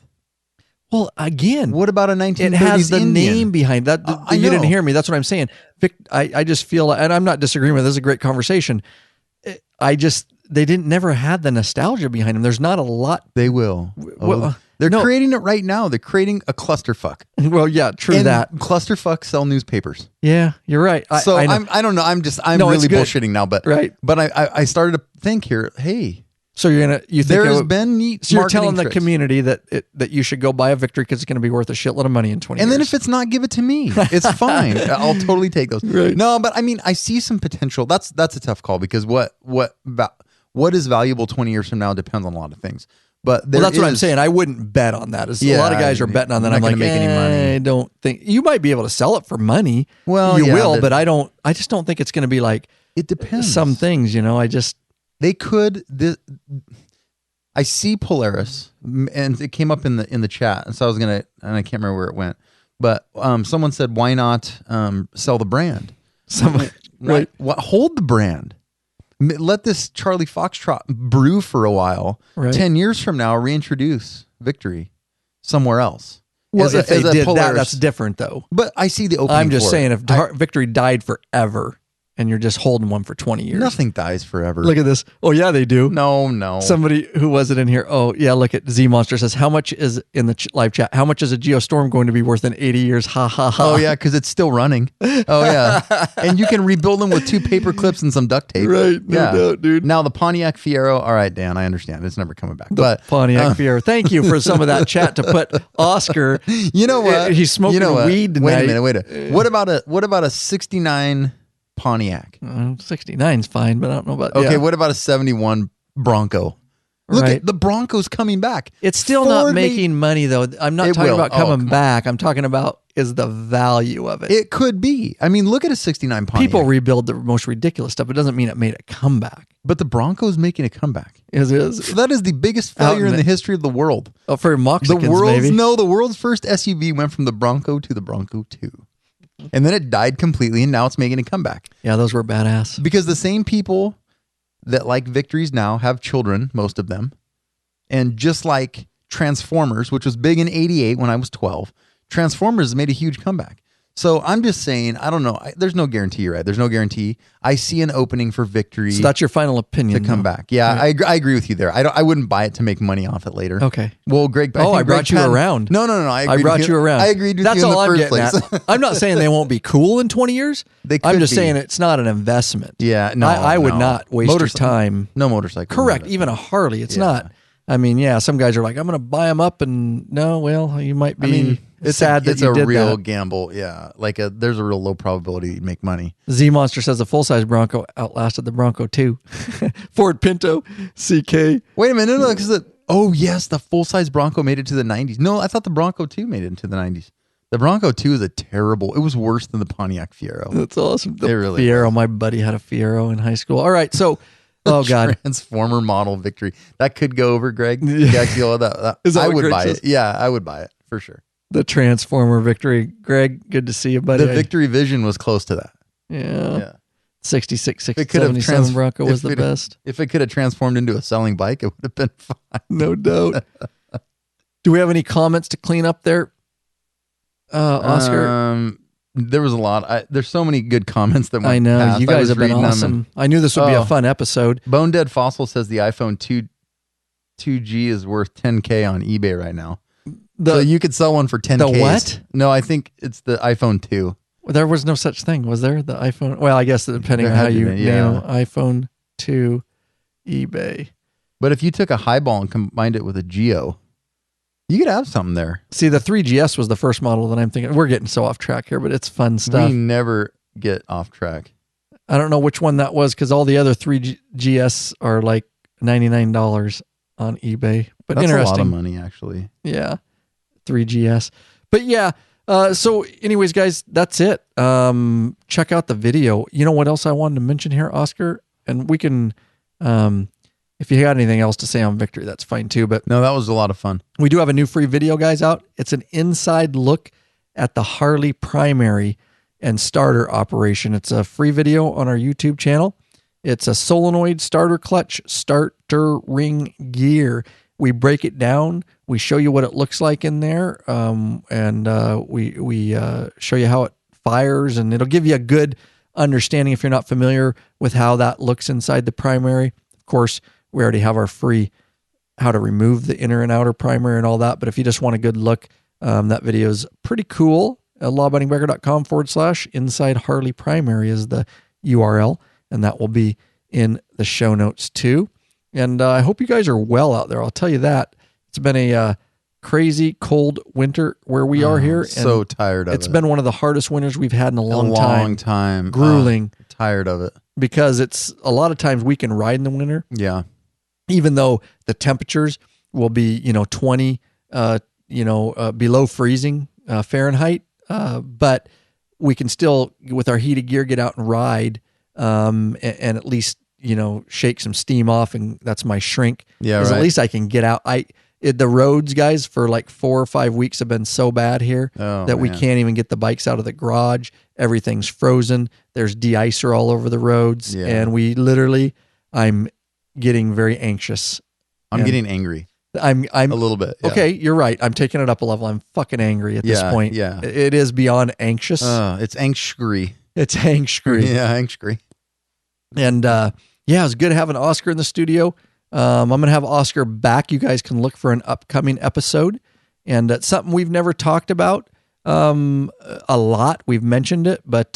Well, again, What about a 1930s it has the Indian? name behind that. I You didn't know. hear me. That's what I'm saying. I just feel, and I'm not disagreeing with this. This is a great conversation. They never had the nostalgia behind them. There's not a lot. They will. Well, They're no. creating it right now. They're creating a clusterfuck. Well, yeah, true And that. clusterfuck sell newspapers. Yeah, you're right. So I know. I don't know. I'm No, it's really good. bullshitting now, but Right. But I started to think here. Hey, So you think there's been neat. so you're marketing telling the tricks. community that you should go buy a Victory because it's going to be worth a shitload of money in 20 And years. then if it's not, give it to me. It's fine. I'll totally take those. Right. No, but I mean, I see some potential. That's a tough call because what is valuable 20 years from now depends on a lot of things. But well, that's what I'm saying. I wouldn't bet on that. A lot of guys are betting on that. not I'm gonna like, make any money. I don't think you might be able to sell it for money. Well, you yeah, will, but I just don't think it's going to be like It depends. some things. They could. I see Polaris, and it came up in the chat, and so I was gonna, and I can't remember where it went, but someone said, "Why not sell the brand? Right. Hold the brand. Let this Charlie Foxtrot brew for a while. Right. 10 years from now, reintroduce Victory somewhere else." Well, As a- if they as a did that, Polaris. that's different though. But I see the opening. I'm just for saying, it. if Victory died forever and you're just holding one for 20 years, Nothing dies forever. Look at this. Oh yeah, they do. No. Somebody who was it in here? Oh yeah, look at Z Monster says, how much is in the live chat? How much is a Geostorm going to be worth in 80 years? Ha ha ha. Oh yeah, because it's still running. Oh yeah, and you can rebuild them with 2 paper clips and some duct tape. Right, no doubt, dude. Now the Pontiac Fiero. All right, Dan, I understand. It's never coming back. But Pontiac Fiero. Thank you for some of that chat to put Oscar. you know what? He's smoking weed tonight. Wait a minute. What about a 69 Pontiac? 69's fine, but I don't know about. Okay, yeah. what about a 71 Bronco? Look Right. at the Bronco's coming back. It's still Ford not making money though. I'm not It talking will. about Oh, coming come on. back. I'm talking about is the value of it. It could be. I mean, look at a 69 Pontiac. People rebuild the most ridiculous stuff. It doesn't mean it made a comeback. but the Bronco's making a comeback. Is So that is the biggest failure in the history of the world. for Moxicans, The world's maybe. the world's first SUV went from the Bronco to the Bronco 2. And then it died completely and now it's making a comeback. Yeah, those were badass. Because the same people that like Victories now have children, most of them. And just like Transformers, which was big in 88 when I was 12, Transformers made a huge comeback. So I'm just saying, I don't know. There's no guarantee, right? There's no guarantee. I see an opening for Victory So that's your final opinion to come though. back. Yeah, Right. I agree with you there. I wouldn't buy it to make money off it later. Okay. Well, Greg. I think brought Greg you Patton- around. No. I brought you around. I agreed with That's you in all the I'm first getting place. at. I'm not saying they won't be cool in 20 years. They I'm could just be. saying it's not an investment. Yeah, no, I would no. not waste your time. No motorcycle. Correct. Even a Harley, it's Yeah. not. I mean, yeah, some guys are like, I'm going to buy them up, and no, well, you might be it's sad that it's you a did real that. gamble. Yeah, there's a real low probability you make money. Z Monster says the full size Bronco outlasted the Bronco 2. Ford Pinto, CK. Wait a minute, no, because oh yes, the full size Bronco made it to the 90s. No, I thought the Bronco 2 made it into the 90s. The Bronco 2 is it was worse than the Pontiac Fiero. That's awesome. The It really Fiero, my buddy had a Fiero in high school. All right, so oh god, Transformer model Victory. That could go over, Greg. Yeah. Yeah, actually, all that. Is that I what would Greg buy says? it. Yeah, I would buy it for sure. the Transformer Victory. Greg, good to see you, buddy. The Victory Vision was close to that. Yeah. 66, It could have 77 Bronco was the best. If it could have transformed into a selling bike, it would have been fine. No doubt. Do we have any comments to clean up there, Oscar? There was a lot. There's so many good comments that went I know. past. You I guys was have been reading them awesome. I knew this would be a Oh. fun episode. Bone Dead Fossil says the iPhone 2G is worth $10K on eBay right now. So you could sell one for $10K. The what? No, I think it's the iPhone 2. There was no such thing, was there? The iPhone. Well, I guess depending There on how had to you be, yeah. name iPhone to eBay. But if you took a highball and combined it with a Geo, you could have something there. See, the 3GS was the first model that I'm thinking. We're getting so off track here, but it's fun stuff. We never get off track. I don't know which one that was because all the other 3GS are like $99 on eBay. But That's interesting. a lot of money, actually. Yeah, 3GS. But yeah, so anyways, guys, that's it. Check out the video. You know what else I wanted to mention here, Oscar? And we can, if you got anything else to say on Victory, that's fine too. But No, that was a lot of fun. we do have a new free video, guys, out. It's an inside look at the Harley primary and starter operation. It's a free video on our YouTube channel. It's a solenoid starter clutch, starter ring gear. We break it down. We show you what it looks like in there, and we show you how it fires, and it'll give you a good understanding if you're not familiar with how that looks inside the primary. Of course, we already have our free how to remove the inner and outer primary and all that, but if you just want a good look, that video is pretty cool. lawabidingbreaker.com/inside Harley primary is the URL, and that will be in the show notes too. And I hope you guys are well out there. I'll tell you that. It's been a crazy cold winter where we are here. So and tired of it. It's been one of the hardest winters we've had in a long time. Grueling. Tired of it. Because it's a lot of times we can ride in the winter. Yeah. Even though the temperatures will be, 20, below freezing Fahrenheit. But we can still, with our heated gear, get out and ride and at least, shake some steam off. And that's my shrink. Yeah, right. Right. At least I can get out. The roads, guys, for like 4 or 5 weeks have been so bad here that we can't even get the bikes out of the garage. Everything's frozen. There's de-icer all over the roads. Yeah. And I'm getting very anxious. I'm getting angry. I'm a little bit. Yeah. Okay, you're right. I'm taking it up a level. I'm fucking angry at this point. Yeah. It is beyond anxious. It's angry. It's angry. Yeah, angry. And it was good having Oscar in the studio. I'm going to have Oscar back. You guys can look for an upcoming episode. And it's something we've never talked about a lot. We've mentioned it, but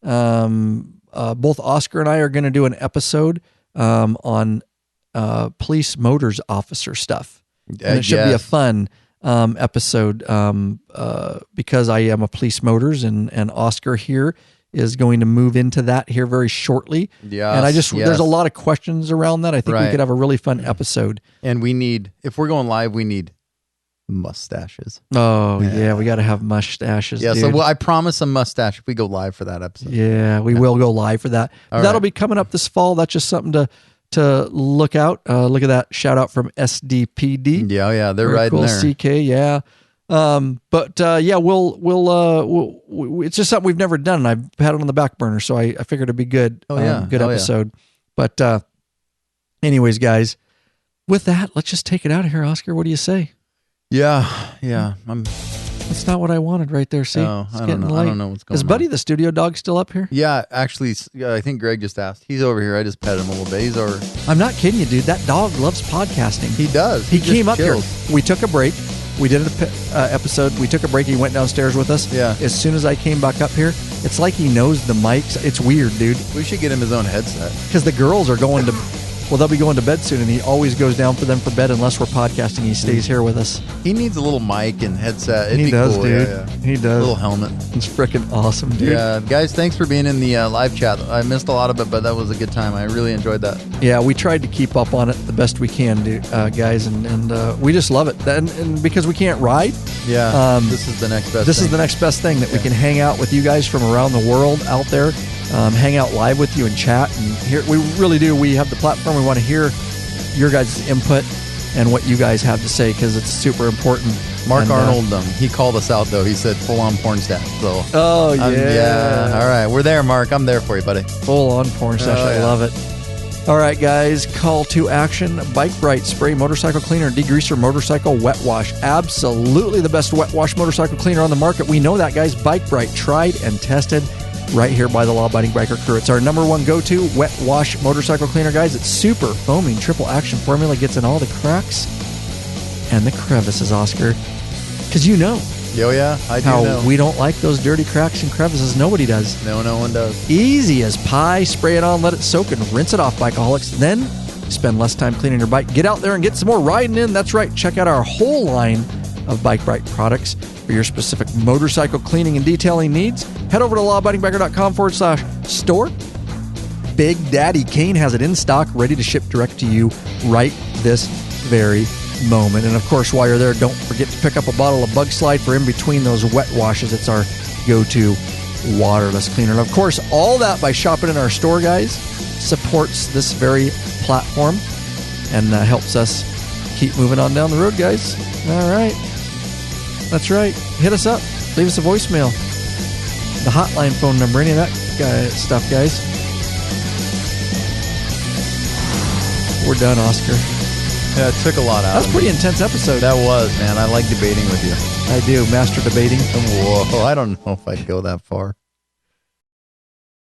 both Oscar and I are going to do an episode on police motors officer stuff. And it should be a fun episode because I am a police motors and Oscar here is going to move into that here very shortly. Yeah. And there's a lot of questions around that. I think we could have a really fun episode. And if we're going live, we need mustaches. Oh, yeah. We got to have mustaches. Yeah. Dude. So I promise a mustache if we go live for that episode. Yeah, we will go live for that. That'll be coming up this fall. That's just something to look out. Look at that shout out from SDPD. Yeah. They're very riding cool. there. CK. Yeah. We'll it's just something we've never done, and I've had it on the back burner, so I figured it'd be good. Good episode. But anyways, guys, with that, let's just take it out of here. Oscar, what do you say? Yeah. That's not what I wanted right there. See, I don't know what's going on. Is Buddy the studio dog still up here? Yeah, actually, I think Greg just asked. He's over here. I just petted him a little bit. He's over. I'm not kidding you, dude. That dog loves podcasting. He does. He came up chills. here. We took a break. We did an episode. We took a break. He went downstairs with us. Yeah. As soon as I came back up here, it's like he knows the mics. It's weird, dude. We should get him his own headset. Because the girls are going to, they'll be going to bed soon, and he always goes down for them for bed unless we're podcasting. He stays here with us. He needs a little mic and headset. It'd He be does, cool. dude. Yeah. He does. A little helmet. It's freaking awesome, dude. Yeah, guys, thanks for being in the live chat. I missed a lot of it, but that was a good time. I really enjoyed that. Yeah, we tried to keep up on it the best we can, guys, and we just love it. And because we can't ride, this is the next best. This is the next best thing that we can hang out with you guys from around the world out there, hang out live with you and chat. And here, we really do. We have the platform. We want to hear your guys' input and what you guys have to say because it's super important. Mark Arnold, he called us out though. He said full on porn stash. So yeah. All right, we're there, Mark. I'm there for you, buddy. Full on porn stash. I love it. All right, guys. Call to action. Bike Bright spray motorcycle cleaner, degreaser motorcycle wet wash. Absolutely the best wet wash motorcycle cleaner on the market. We know that, guys. Bike Bright, tried and tested. Right here by the Law Abiding Biker crew. It's our number one go-to wet wash motorcycle cleaner, guys. It's super foaming triple action formula, gets in all the cracks and the crevices, Oscar. Because Oh, yeah. I do How know. we don't like those dirty cracks and crevices. Nobody does. No one does. Easy as pie. Spray it on, let it soak, and rinse it off, Bikeaholics. Then spend less time cleaning your bike. Get out there and get some more riding in. That's right. Check out our whole line of Bike Bright products for your specific motorcycle cleaning and detailing needs. Head over to lawabidingbiker.com/store. Big Daddy Kane has it in stock, ready to ship direct to you right this very moment. And of course, while you're there, don't forget to pick up a bottle of Bug Slide for in between those wet washes. It's our go-to waterless cleaner. And of course, all that by shopping in our store, guys, supports this very platform and helps us keep moving on down the road, guys. All right. That's right. Hit us up. Leave us a voicemail. The hotline phone number, any of that stuff, guys. We're done, Oscar. Yeah, it took a lot out. That's a pretty intense episode. That was, man. I like debating with you. I do. Master debating. Whoa, I don't know if I'd go that far.